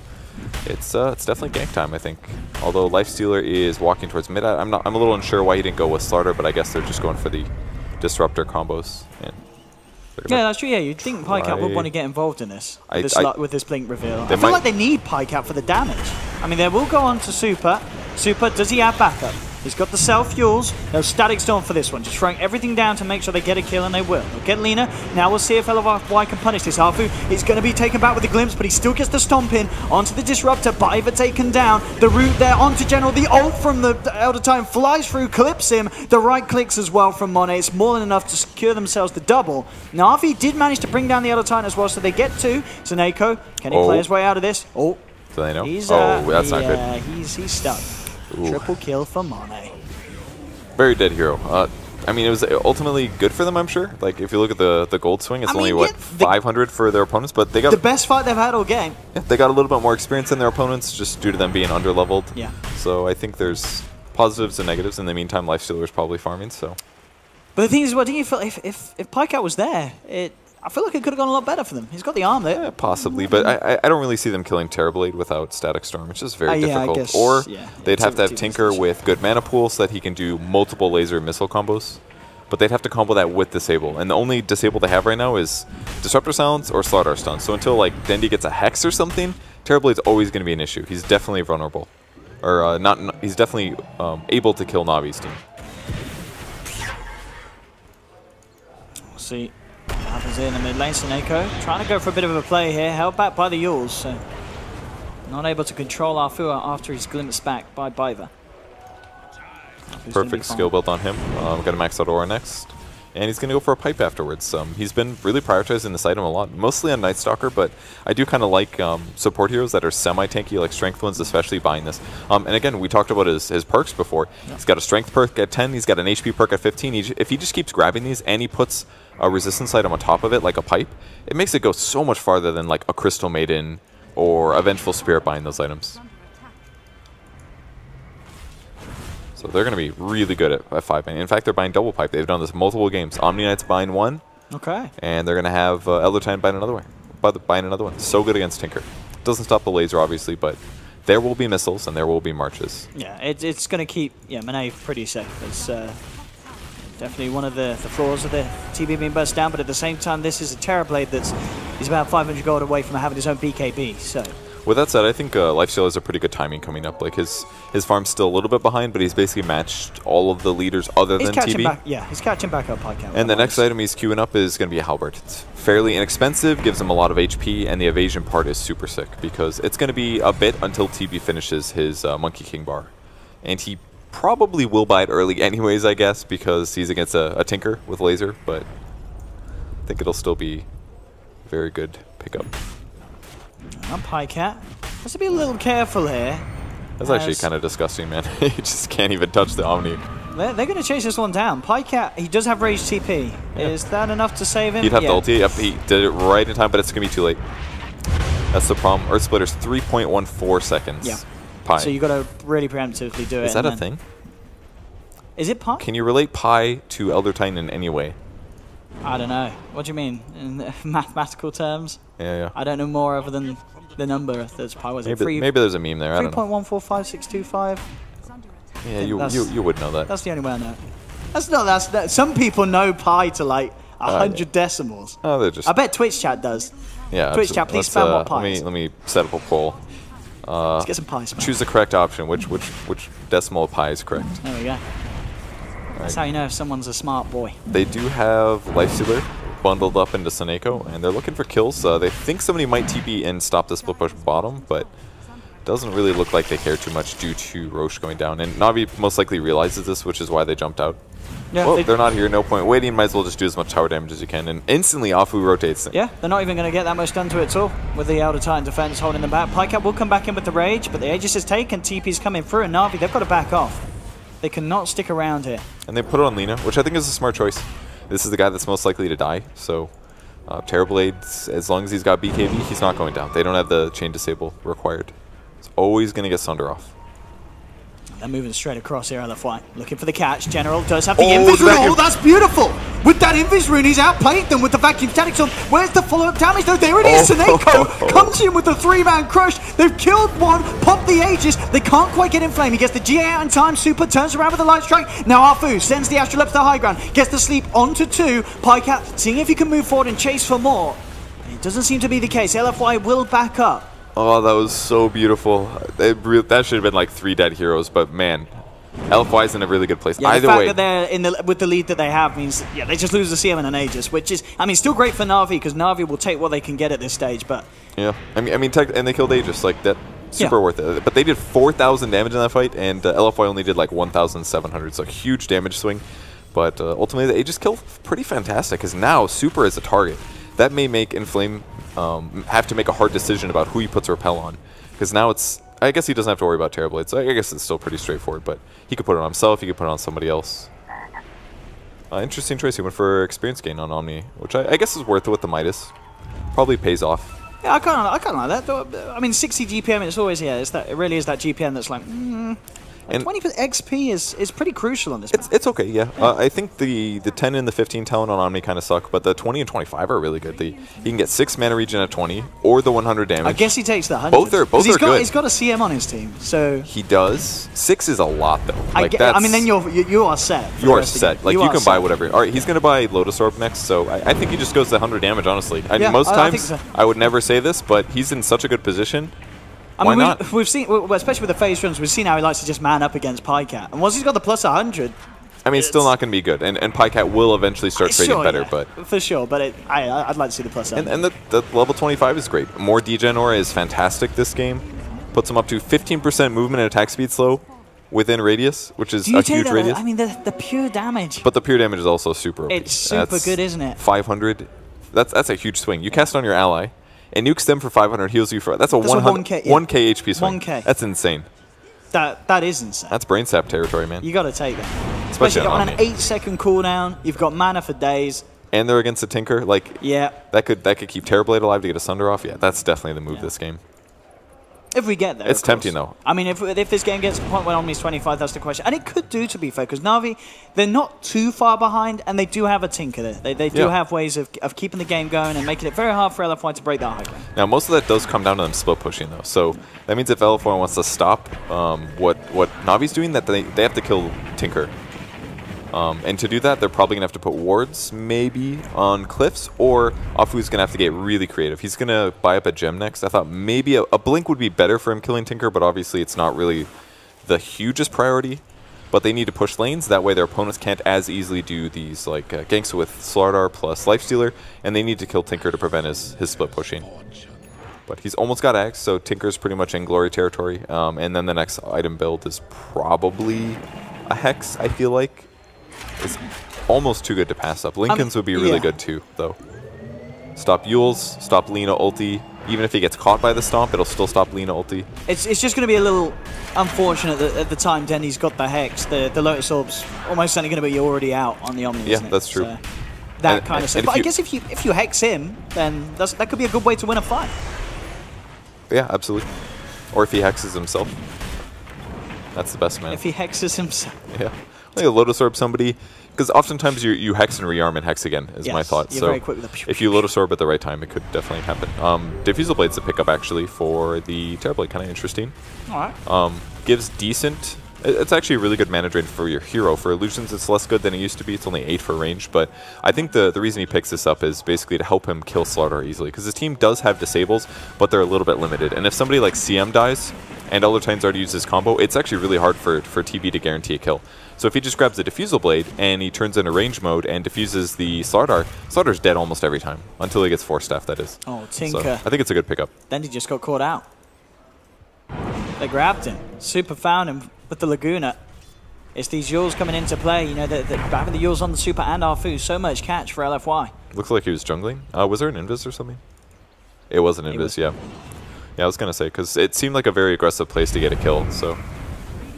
it's definitely gank time, I think. Although Lifestealer is walking towards mid. I'm a little unsure why he didn't go with Slaughter, but I guess they're just going for the Disruptor combos. And yeah, that's true. Yeah, you'd think PyCat would want to get involved in this with this Blink reveal. I feel like they need PyCat for the damage. I mean, they will go on to Super. Super, does he have backup? He's got the self-fuels. No Static Storm for this one. Just throwing everything down to make sure they get a kill, and they will. They'll get Lina. Now we'll see if LFY can punish this. Afu is going to be taken back with a glimpse, but he still gets the stomp in onto the Disruptor. Baiva taken down. The root there onto General. The ult from the Elder Titan flies through, clips him. The right clicks as well from Monet. It's more than enough to secure themselves the double. NaVi did manage to bring down the Elder Titan as well, so they get two. Zaneko, can he play his way out of this? Oh, do they know? That's not good. Yeah, he's stuck. Ooh. Triple kill for Monet. Very dead hero. I mean, it was ultimately good for them, I'm sure. Like, if you look at the gold swing, it's only, what, 500 for their opponents? But they got the best fight they've had all game. Yeah, they got a little bit more experience than their opponents just due to them being under-leveled. Yeah. So I think there's positives and negatives. In the meantime, Lifestealer is probably farming, so. But the thing is, what do you feel if PyCat was there, I feel like it could have gone a lot better for them. He's got the arm there. Yeah, possibly, but I don't really see them killing Terrorblade without Static Storm. It's just very difficult. Guess, or they'd have to have Tinker with good mana pool so that he can do multiple laser missile combos. But they'd have to combo that with Disable. And the only Disable they have right now is Disruptor Silence or Slaughter Stun. So until like Dendi gets a Hex or something, Terrorblade's always going to be an issue. He's definitely vulnerable. Or he's definitely able to kill Navi's team. We'll see. Happens in the mid lane. Zaneko trying to go for a bit of a play here, held back by the Yules, so not able to control Arfua after he's glimpsed back by Baiva. Perfect skill build on him. We're going to max out Aura next, and he's going to go for a pipe afterwards. He's been really prioritizing this item a lot, mostly on Night Stalker, but I do kind of like support heroes that are semi-tanky, like strength ones, especially buying this. And again, we talked about his perks before. Yeah. He's got a strength perk at 10, he's got an HP perk at 15. If he just keeps grabbing these and he puts a resistance item on top of it, like a pipe, it makes it go so much farther than like a Crystal Maiden or a Vengeful Spirit buying those items. So they're going to be really good at 5 mana. In fact, they're buying double pipe. They've done this multiple games. Omni Knight's buying one. Okay. And they're going to have Elder Titan buying another one. Buying another one. So good against Tinker. Doesn't stop the laser, obviously, but there will be missiles and there will be marches. Yeah, it's going to keep Monet pretty safe. It's definitely one of the flaws of the TB being burst down, but at the same time, this is a Terrorblade he's about 500 gold away from having his own BKB. So. With that said, I think Lifestealer has a pretty good timing coming up. Like his farm's still a little bit behind, but he's basically matched all of the leaders other than TB. He's catching back up PyCat. And the next item he's queuing up is going to be a Halberd. It's fairly inexpensive, gives him a lot of HP, and the evasion part is super sick because it's going to be a bit until TB finishes his Monkey King bar. And he probably will buy it early anyways, I guess, because he's against a Tinker with laser, but I think it'll still be a very good pickup. PyCat has to be a little careful here. That's actually kind of disgusting, man. You just can't even touch the Omni. They're going to chase this one down. PyCat, he does have Rage TP. Yeah. Is that enough to save him? He'd have the ulti. Yep, he did it right in time, but it's going to be too late. That's the problem. Earth Splitter's 3.14 seconds. Yeah. Pi. So you got to really preemptively do it. Is that a thing? Is it Pi? Can you relate Pi to Elder Titan in any way? I don't know. What do you mean? In mathematical terms? Yeah. I don't know more other than the number that's pi. Was it Maybe there's a meme there. I don't know. 3.145625. Yeah, you would know that. That's the only way I know. That's some people know pi to like 100 decimals. Oh, they're just. I bet Twitch chat does. Yeah. Twitch chat, please spam what pi is. Let me set up a poll. Let's get some pi spam. Choose the correct option. Which decimal of pi is correct? There we go. That's how you know if someone's a smart boy. They do have Lifestealer bundled up into Saneko, and they're looking for kills. They think somebody might TP and stop the split push bottom, but doesn't really look like they care too much due to Roche going down. And Navi most likely realizes this, which is why they jumped out. Yeah, well, they're not here. No point waiting. Might as well just do as much tower damage as you can. And instantly, Afu rotates them. Yeah, they're not even going to get that much done to it at all. With the Elder Titan defense holding them back. Pycat will come back in with the Rage, but the Aegis is taken. TP's coming through, and Navi, they've got to back off. They cannot stick around here. And they put it on Lina, which I think is a smart choice. This is the guy that's most likely to die. So, Terrorblade, as long as he's got BKB, he's not going down. They don't have the chain disable required. It's always going to get Sunder off. They're moving straight across here, LFY. Looking for the catch. General does have the Invis rune. Oh, that's beautiful! With that Invis rune, he's outplayed them with the vacuum statics on. Where's the follow-up damage, though? There it is! Saneko comes in with the 3-man crush. They've killed one, popped the Aegis. They can't quite get in flame. He gets the GA out in time. Super turns around with the light strike. Now Afu sends the Astral up to the high ground. Gets the sleep onto 2. Pycat seeing if he can move forward and chase for more. It doesn't seem to be the case. LFY will back up. Oh, that was so beautiful. That should have been like 3 dead heroes, but man, LFY's in a really good place. Yeah, Either the fact way, that they're with the lead that they have means, yeah, they just lose the CM and an Aegis, which is, I mean, still great for Navi because Navi will take what they can get at this stage, but yeah, I mean, and they killed Aegis, like that, super worth it. But they did 4,000 damage in that fight, and LFY only did like 1,700, so a huge damage swing. But ultimately, the Aegis kill pretty fantastic because now Super is a target. That may make Inflame have to make a hard decision about who he puts Repel on. Because now it's... I guess he doesn't have to worry about Terrorblade, so I guess it's still pretty straightforward. But he could put it on himself, he could put it on somebody else. Interesting choice. He went for experience gain on Omni, which I guess is worth it with the Midas. Probably pays off. Yeah, I kind of like that. I mean, 60 GPM, it's always, yeah, it really is that GPM that's like, and 20% XP is pretty crucial on this. It's okay, yeah. I think the 10 and the 15 talent on Omni kind of suck, but the 20 and 25 are really good. You can get 6 mana regen at 20 or the 100 damage. I guess he takes the 100. Both are good. He's got a CM on his team, so he does. 6 is a lot though. I mean, then you are set. You are set. Like you can buy whatever. All right, he's gonna buy Lotus Orb next, so I think he just goes to 100 damage. Honestly, most times I would never say this, but he's in such a good position. I mean, we've seen, especially with the phase runs, we've seen how he likes to just man up against Pycat. And once he's got the plus 100... I mean, it's still not going to be good. And Pycat will eventually start trading better. But for sure, but I'd like to see the plus 100. And the level 25 is great. More degen aura is fantastic this game. Puts him up to 15% movement and attack speed slow within radius, which is a huge radius. I mean, the pure damage. But the pure damage is also super OP. It's super good, isn't it? 500. That's a huge swing. You cast it on your ally. And nukes them for 500, heals you for... That's a 1K HP swing. 1K. That's insane. That is insane. That's brain sap territory, man. You got to take that. Especially on an 8-second cooldown. You've got mana for days. And they're against a Tinker. Like, yeah. That could keep Terrorblade alive to get a Sunder off. Yeah, that's definitely the move this game. If we get there, it's tempting though. I mean, if this game gets to the point where Omni's 25, that's the question. And it could do, to be fair, because Navi, they're not too far behind, and they do have a Tinker there. They do have ways of keeping the game going and making it very hard for LFY to break that high ground. Now, most of that does come down to them split pushing, though. So that means if LFY wants to stop what Navi's doing, that they have to kill Tinker. And to do that, they're probably going to have to put wards, maybe, on cliffs, or Afu's going to have to get really creative. He's going to buy up a gem next. I thought maybe a blink would be better for him killing Tinker, but obviously it's not really the hugest priority. But they need to push lanes, that way their opponents can't as easily do these, like, ganks with Slardar plus Lifestealer, and they need to kill Tinker to prevent his split pushing. But he's almost got Axe, so Tinker's pretty much in glory territory. And then the next item build is probably a Hex, I feel like. It's almost too good to pass up. Lincoln's would be really good too, though. Stop Yule's, stop Lina ulti. Even if he gets caught by the stomp, it'll still stop Lina ulti. It's just going to be a little unfortunate that at the time Denny's got the Hex, the Lotus Orb's almost certainly going to be already out on the Omni. Yeah, that's true. So that kind of stuff. But I guess if you Hex him, then that could be a good way to win a fight. Yeah, absolutely. Or if he hexes himself. That's the best, man. If he hexes himself. Yeah. Like a Lotus Orb somebody, because oftentimes you hex and rearm and hex again is my thought. You're so very quick with the if you Lotus Orb at the right time, it could definitely happen. Diffusal Blade's the pickup actually for the Terrorblade, kind of interesting. All right. Gives decent. It's actually a really good mana drain for your hero. For illusions, it's less good than it used to be. It's only 8 for range, but I think the reason he picks this up is basically to help him kill Slardar easily, because his team does have disables, but they're a little bit limited. And if somebody like CM dies, and Elder Titans already uses combo, it's actually really hard for TB to guarantee a kill. So if he just grabs the Diffusal Blade, and he turns into range mode, and diffuses the Slardar, Slardar's dead almost every time, until he gets Force Staff, that is. Oh, Tinker. So I think it's a good pickup. Then he just got caught out. They grabbed him. Super found him with the Laguna. It's these Yules coming into play. You know, having the Yules on the Super and Arfu, so much catch for LFY. Looks like he was jungling. Was there an Invis or something? It was an Invis, yeah. Yeah, I was going to say, because it seemed like a very aggressive place to get a kill, so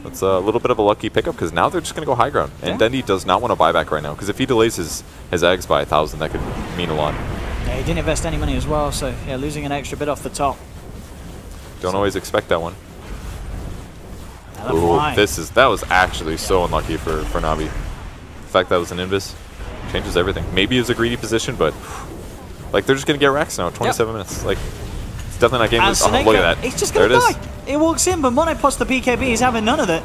that's a little bit of a lucky pickup, because now they're just going to go high ground. And Dendy does not want to buy back right now, because if he delays his Ags by 1,000, that could mean a lot. Yeah, he didn't invest any money as well, so yeah, losing an extra bit off the top. Don't always expect that one. LFY. Ooh, that was actually so unlucky for NaVi. The fact that was an Invis changes everything. Maybe it was a greedy position, but like they're just going to get racks now, 27 minutes. Like, it's definitely not game. Oh, look at that. He's just going to die. He walks in, but Mono pots the BKB. He's having none of it.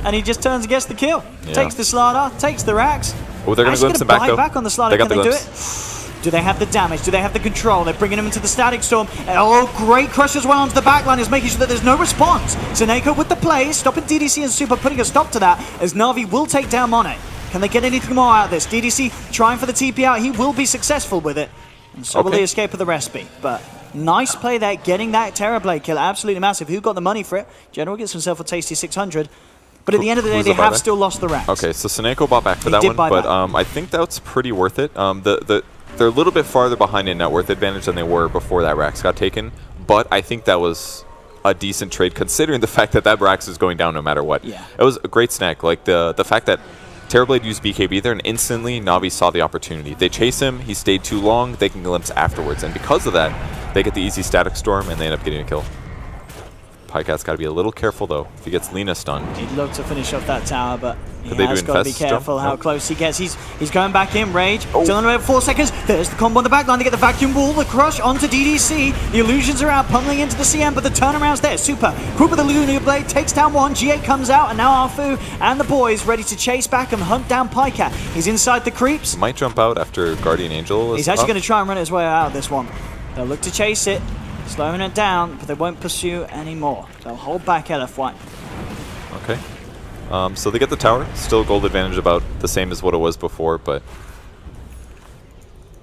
And he just turns and gets the kill. Yeah. Takes the Slardar, takes the racks. Oh, they're going to glimpse him back, though. Back on the Slardar. They got Can the they glimpse. do it? Do they have the damage? Do they have the control? They're bringing him into the Static Storm. Oh, great crush as well onto the backline is making sure that there's no response. Seneko with the play, stopping DDC and Super, putting a stop to that as NaVi will take down Monet. Can they get anything more out of this? DDC trying for the TP out. He will be successful with it. And so will the escape of the recipe. But nice play there, getting that Terrorblade kill. Absolutely massive. Who got the money for it? General gets himself a tasty 600. But at the end of the day, they have still lost the racks. Okay, so Seneko bought back for that one, but I think that's pretty worth it. They're a little bit farther behind in net worth advantage than they were before that Rax got taken, but I think that was a decent trade considering the fact that Rax is going down no matter what. Yeah. It was a great snack. Like the fact that Terrorblade used BKB there and instantly NaVi saw the opportunity. They chase him, he stayed too long, they can glimpse afterwards, and because of that, they get the easy Static Storm and they end up getting a kill. Pycat's got to be a little careful though if he gets Lina stunned. He'd love to finish off that tower, but he has got to be careful how close he gets. He's going back in, Rage. Still on about 4 seconds. There's the combo on the back line. They get the vacuum wall, the crush onto DDC. The illusions are out, pummeling into the CM, but the turnaround's there. Super. Group with the Lunar Blade takes down one. G8 comes out, and now Arfu and the boys ready to chase back and hunt down Pycat. He's inside the creeps. He might jump out after Guardian Angel is He's actually going to try and run his way out of this one. They'll look to chase it. Slowing it down, but they won't pursue anymore. They'll hold back LFY. Okay. So they get the tower. Still gold advantage about the same as what it was before, but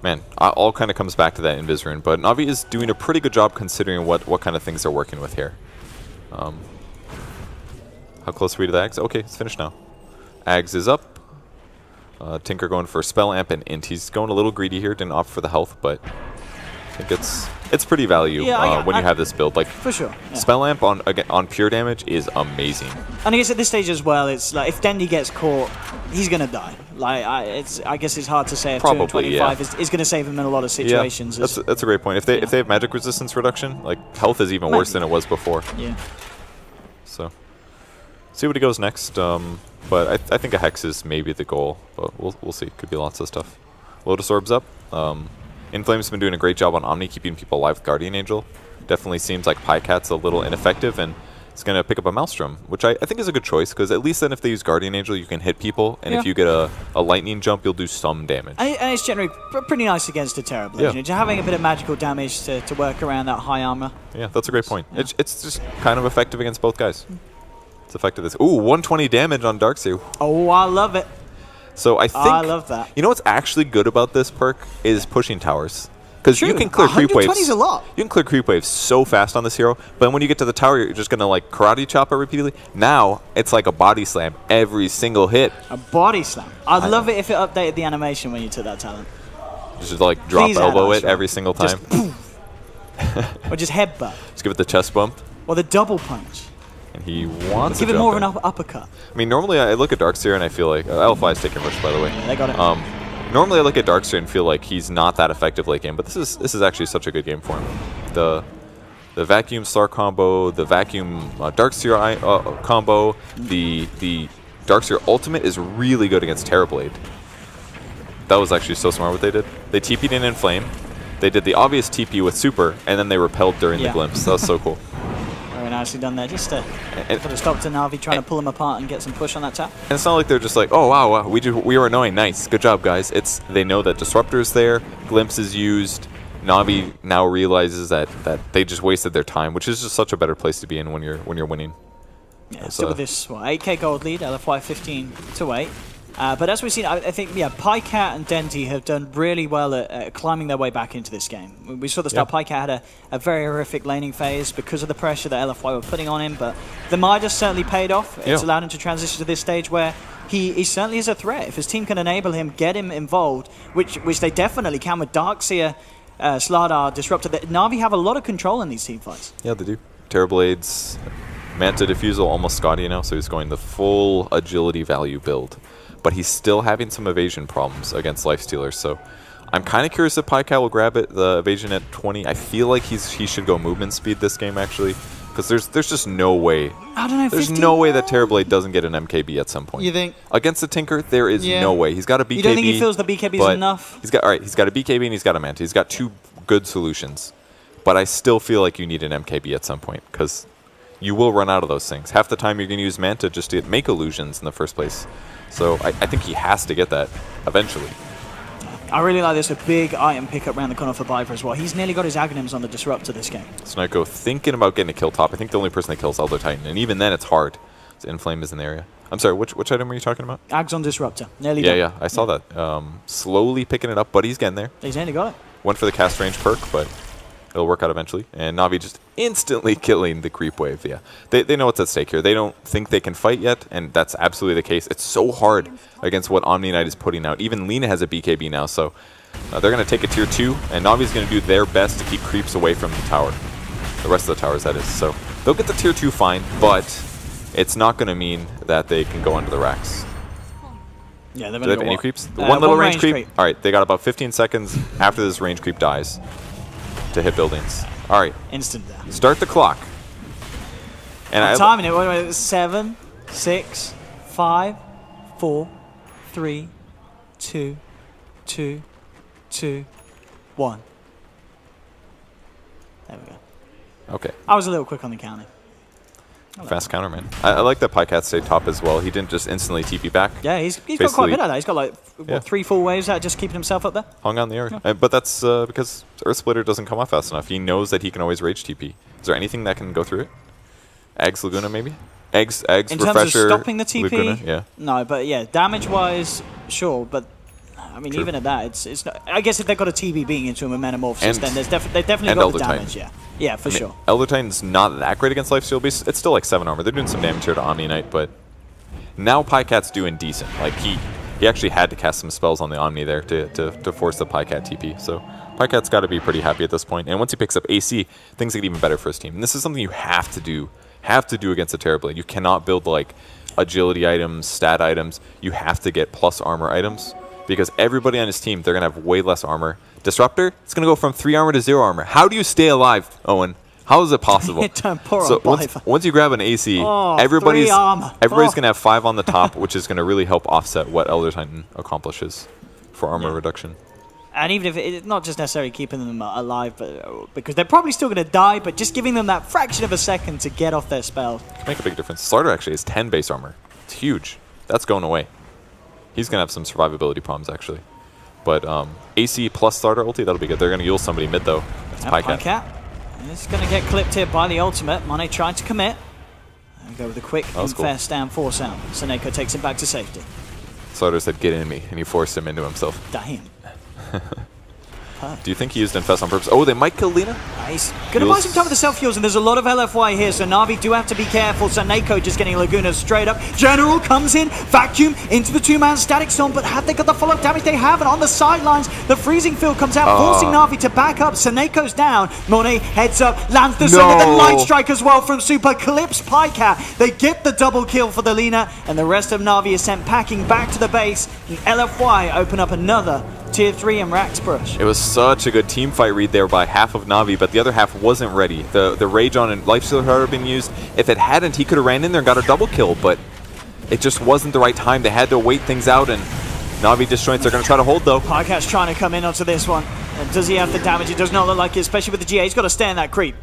man, all kind of comes back to that Invis rune. But NaVi is doing a pretty good job considering what kind of things they're working with here. How close are we to the Ags? Okay, it's finished now. Ags is up. Tinker going for Spell Amp and Int. He's going a little greedy here. Didn't opt for the health, but I think it's pretty value when you have this build. Like for sure, yeah. Spell Amp on pure damage is amazing. And I guess at this stage as well, it's like if Dendy gets caught, he's gonna die. Like I guess it's hard to say if 225 is gonna save him in a lot of situations. Yeah, that's a great point. If they have magic resistance reduction, like health is even worse than it was before. Yeah. So see what he goes next. But I think a Hex is maybe the goal, but we'll see. Could be lots of stuff. Lotus Orb's up. Inflame's been doing a great job on Omni, keeping people alive with Guardian Angel. Definitely seems like Pycat's a little ineffective, and it's going to pick up a Maelstrom, which I think is a good choice, because at least then if they use Guardian Angel, you can hit people, and if you get a lightning jump, you'll do some damage. And it's generally pretty nice against a Terrorblade. You know, just having a bit of magical damage to work around that high armor. Yeah, that's a great point. Yeah. It's just kind of effective against both guys. It's effective. Ooh, 120 damage on Darkseer. Oh, I love it. So I think I love that. You know what's actually good about this perk is pushing towers. Because you can clear creep waves. 120's a lot. You can clear creep waves so fast on this hero, but when you get to the tower, you're just gonna like karate chop it repeatedly. Now it's like a body slam every single hit. A body slam. I'd love it if it updated the animation when you took that talent. Just like drop elbow it every single time. Or just headbutt. Just give it the chest bump. Or the double punch. And he wants to give it more of an uppercut. I mean, normally I look at Darkseer and I feel like LFY is taking Rush, by the way. Yeah, they got it. Normally I look at Darkseer and feel like he's not that effective late game, but this is actually such a good game for him. The vacuum Star combo, the vacuum Darkseer combo, the Darkseer ultimate is really good against Terrorblade. That was actually so smart what they did. They TP'd in Inflame. They did the obvious TP with Super, and then they repelled during the Glimpse. That was so cool. Very nicely done there. Just to put a stop to NaVi trying to pull them apart and get some push on that tap. And it's not like they're just like, oh, wow, we were annoying. Nice. Good job, guys. They know that Disruptor's there. Glimpse is used. NaVi now realizes that they just wasted their time, which is just such a better place to be in when you're winning. Yeah, still with this 8k gold lead, LFY 15-8. But as we've seen, I think, PyCat and Denty have done really well at climbing their way back into this game. We saw the start. PyCat had a very horrific laning phase because of the pressure that LFY were putting on him, but the Midas certainly paid off. It's allowed him to transition to this stage where he certainly is a threat. If his team can enable him, get him involved, which they definitely can with Darkseer, Slardar, Disruptor. NaVi have a lot of control in these team fights. Yeah, they do. Terrorblades, Manta Diffusal, almost Scotty now, so he's going the full agility value build. But he's still having some evasion problems against Lifestealers, so I'm kind of curious if PyCat will grab it, the evasion at 20. I feel like he should go movement speed this game, actually, because there's just no way. I don't know. There's no way that Terrorblade doesn't get an MKB at some point. You think? Against the Tinker, there is no way. He's got a BKB. You don't think he feels the BKB is enough? He's got a BKB and he's got a Manta. He's got two good solutions, but I still feel like you need an MKB at some point, because you will run out of those things. Half the time you're going to use Manta just to make illusions in the first place. So I think he has to get that eventually. I really like this. A big item pickup around the corner for Viper as well. He's nearly got his Aghanims on the Disruptor this game. Sniko thinking about getting a kill top. I think the only person that kills Elder Titan, and even then it's hard. So Inflame is in the area. I'm sorry, which item were you talking about? Ags on Disruptor. Nearly done. Yeah, I saw that. Slowly picking it up, but he's getting there. He's nearly got it. Went for the cast range perk, but it'll work out eventually. And NaVi just instantly killing the creep wave. Yeah, they know what's at stake here. They don't think they can fight yet, and that's absolutely the case. It's so hard against what Omni Knight is putting out. Even Lina has a BKB now, so they're going to take a tier 2, and NaVi's going to do their best to keep creeps away from the tower. The rest of the towers, that is. So they'll get the tier 2 fine, but it's not going to mean that they can go under the racks. Yeah, do they have any creeps? One little range creep. All right, they got about 15 seconds after this range creep dies to hit buildings. All right. Instant down. Start the clock. And I'm timing it. Wait, 7, 6, 5, 4, 3, 2, 2, 2, 1. There we go. Okay. I was a little quick on the counting. Fast counter, man. I like that PyCat stayed top as well. He didn't just instantly TP back. Yeah, he's got quite a bit of that. He's got like what, 3 full waves out just keeping himself up there. Hung on the area. Yeah. But that's because Earth Splitter doesn't come off fast enough. He knows that he can always rage TP. Is there anything that can go through it? Eggs Laguna, maybe? Eggs in Refresher, terms of stopping the TP? Laguna, yeah. No, but yeah, damage-wise, sure. But I mean, even at that, it's not. I guess if they've got a TB being into a Metamorphosis, then they've definitely got the damage. Titan. Yeah, for sure. Elder Titan's not that great against Lifesteal Beast. It's still like 7 armor. They're doing some damage here to Omni Knight, but now PyCat's doing decent. Like he actually had to cast some spells on the Omni there to force the PyCat TP. So PyCat's got to be pretty happy at this point. And once he picks up AC, things get even better for his team. And this is something you have to do against a Terrorblade. You cannot build like agility items, stat items. You have to get plus armor items, because everybody on his team, they're going to have way less armor. Disruptor, it's going to go from 3 armor to 0 armor. How do you stay alive, Owen? How is it possible? So once you grab an AC, everybody's going to have 5 on the top, which is going to really help offset what Elder Titan accomplishes for armor reduction. And even if it's not just necessarily keeping them alive, but because they're probably still going to die, but just giving them that fraction of a second to get off their spell. Can make a big difference. Slardar actually has 10 base armor. It's huge. That's going away. He's going to have some survivability problems, actually. But AC plus Slardar ulti, that'll be good. They're going to Yule somebody mid, though. That's PyCat. It's going to get clipped here by the ultimate. Monet trying to commit. And go with a quick and fair stand force out. Seneko takes him back to safety. Slardar said, get in me, and he forced him into himself. Damn. Do you think he used Infest on purpose? Oh, they might kill Lina? He's going to buy some time with the self-heals, and there's a lot of LFY here, so NaVi do have to be careful. Seneko just getting Laguna straight up. General comes in, vacuum into the 2-man static storm, but have they got the follow-up damage? They haven't. On the sidelines, the freezing field comes out, forcing NaVi to back up. Seneko's down. Monet heads up, lands the Sun, and the Light Strike as well from Super. Clips PyCat. They get the double kill for the Lina, and the rest of NaVi is sent packing back to the base. And LFY open up another Tier 3 and Rax Brush. It was such a good team fight read there by half of NaVi, but the other half wasn't ready. The Rage on and Lifestealer had already been used. If it hadn't, he could have ran in there and got a double kill, but it just wasn't the right time. They had to wait things out, and NaVi disjoints. They're going to try to hold, though. PyCat's trying to come in onto this one. And does he have the damage? It does not look like it, especially with the GA. He's got to stay in that creep.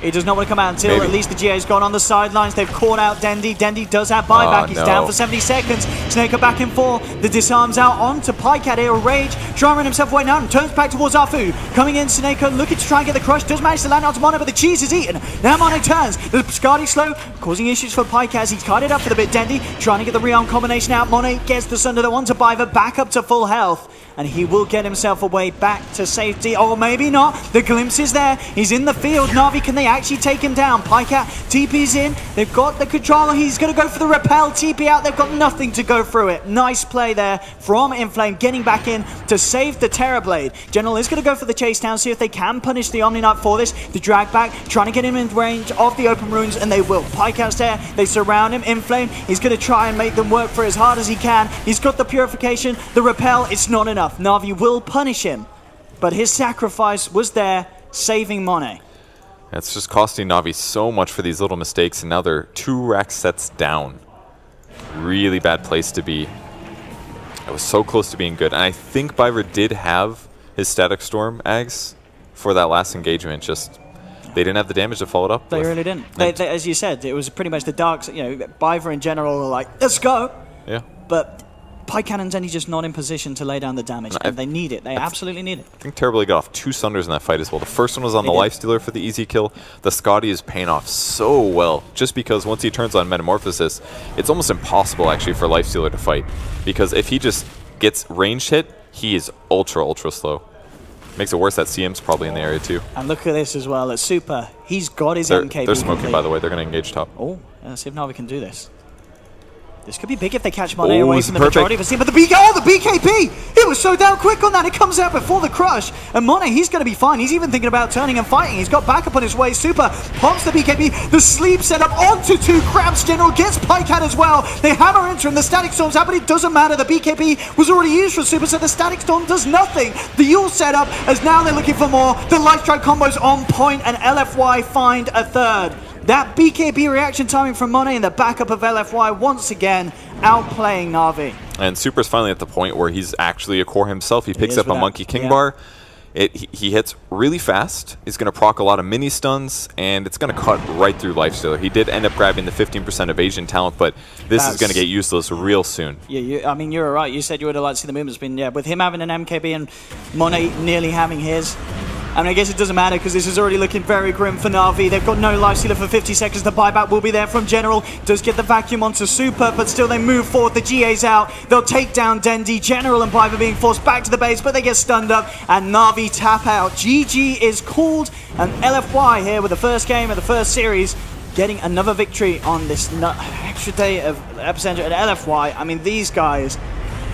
He does not want to come out until at least the GA's gone on the sidelines. They've caught out Dendi. Dendi does have buyback. He's down for 70 seconds. Snaker back in 4. The disarms out onto PyCat here. Rage trying to run himself away now and turns back towards Arfu. Coming in, Snaker looking to try and get the crush. Does manage to land onto Mono, but the cheese is eaten. Now Mono turns. The Scardy slow, causing issues for PyCat. He's kited up for the bit. Dendi trying to get the rearm combination out. Mono gets the Sunder that onto Biver back up to full health. And he will get himself away back to safety. Or maybe not. The glimpse is there. He's in the field. NaVi, can they actually take him down? PyCat TP's in. They've got the controller. He's going to go for the repel. TP out. They've got nothing to go through it. Nice play there from Inflame, getting back in to save the Terrorblade. General is going to go for the chase down, see if they can punish the Omni Knight for this. The drag back, trying to get him in range of the open runes, and they will. PyCat's there. They surround him. Inflame, he's going to try and make them work for as hard as he can. He's got the purification. The repel, it's not enough. NaVi will punish him, but his sacrifice was there, saving Monet. It's just costing NaVi so much for these little mistakes, and now they're 2 rack sets down. Really bad place to be. It was so close to being good, and I think Biver did have his Static Storm Ags for that last engagement, just they didn't have the damage to follow it up. They really didn't. They, as you said, it was pretty much the darks, you know, Biver in general were like, let's go. Yeah. But PyCat and Zenny just not in position to lay down the damage, and they need it. They absolutely need it. I think Terrorblade got off 2 Sunders in that fight as well. The first one was on the Lifestealer for the easy kill. The Scotty is paying off so well, just because once he turns on Metamorphosis, it's almost impossible actually for Lifestealer to fight, because if he just gets range hit, he is ultra slow. Makes it worse that CM's probably in the area too. And look at this as well. At Super, he's got his MKB. They're smoking, by the way. They're going to engage top. Oh, let's see if NaVi can do this. This could be big if they catch Monet away from the majority of the team. But the BKB! He was so down quick on that. It comes out before the crush. And Monet, he's going to be fine. He's even thinking about turning and fighting. He's got backup on his way. Super pops the BKB. The sleep set up onto 2 grabs. General gets PyCat as well. They hammer into him. The Static Storm's out, but it doesn't matter. The BKB was already used for Super, so the Static Storm does nothing. The Yule set up as now they're looking for more. The Light Strike combo's on point, and LFY find a third. That BKB reaction timing from Monet and the backup of LFY once again outplaying NaVi. And Super's finally at the point where he's actually a core himself. He picks up a Monkey King bar. He hits really fast. He's going to proc a lot of mini stuns, and it's going to cut right through Lifestealer. He did end up grabbing the 15% evasion talent, but this is going to get useless real soon. Yeah, I mean, you're right. You said you would have liked to see the movements been, with him having an MKB and Monet nearly having his. I mean, I guess it doesn't matter because this is already looking very grim for NaVi. They've got no Lifestealer for 50 seconds. The buyback will be there from General. Does get the vacuum onto Super, but still they move forward. The GA's out. They'll take down Dendi. General and Biver being forced back to the base, but they get stunned up, and NaVi tap out. GG is called, and LFY here with the first game of the first series, getting another victory on this extra day of Epicenter at LFY. I mean, these guys,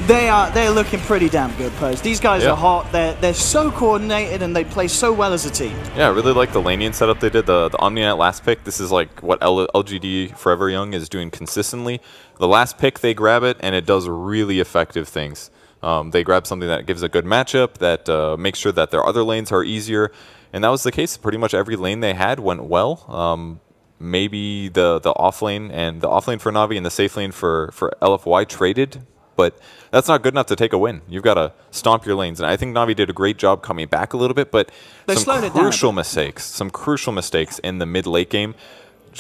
they're looking pretty damn good, Post. These guys are hot. They're so coordinated, and they play so well as a team. Yeah, I really like the Lanian setup they did. The Omni-Knight last pick, this is like what LGD.Forever Young is doing consistently. The last pick, they grab it, and it does really effective things. They grab something that gives a good matchup, that makes sure that their other lanes are easier, and that was the case. Pretty much every lane they had went well. Maybe the off lane and the off lane for NaVi and the safe lane for LFY traded, but that's not good enough to take a win. You've got to stomp your lanes, and I think NaVi did a great job coming back a little bit, but some crucial mistakes in the mid-late game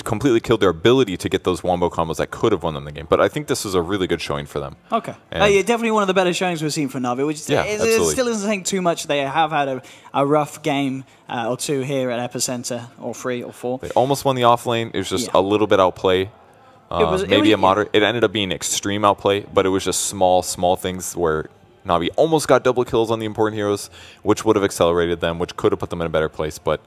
completely killed their ability to get those wombo combos that could have won them the game. But I think this was a really good showing for them. Okay. Yeah, definitely one of the better showings we've seen from NaVi, which it still isn't saying too much. They have had a rough game or two here at Epicenter, or 3 or 4. They almost won the off lane. It was just a little bit outplay. Maybe a moderate. It ended up being extreme outplay, but it was just small things where NaVi almost got double kills on the important heroes, which would have accelerated them, which could have put them in a better place, but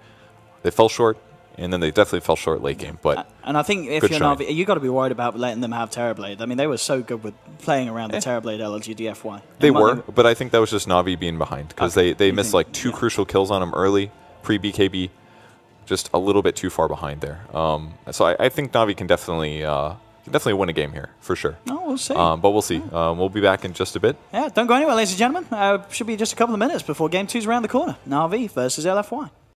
they fell short. And then they definitely fell short late game. And I think if you're NaVi, you got to be worried about letting them have Terrorblade. I mean, they were so good with playing around the Terrorblade LGD.FY. They were, but I think that was just NaVi being behind because they missed like 2 crucial kills on him early, pre-BKB, just a little bit too far behind there. So I think NaVi can definitely win a game here for sure. Oh, we'll see. But we'll see. We'll be back in just a bit. Yeah, don't go anywhere, ladies and gentlemen. Should be just a couple of minutes before Game 2's around the corner. NaVi versus LFY.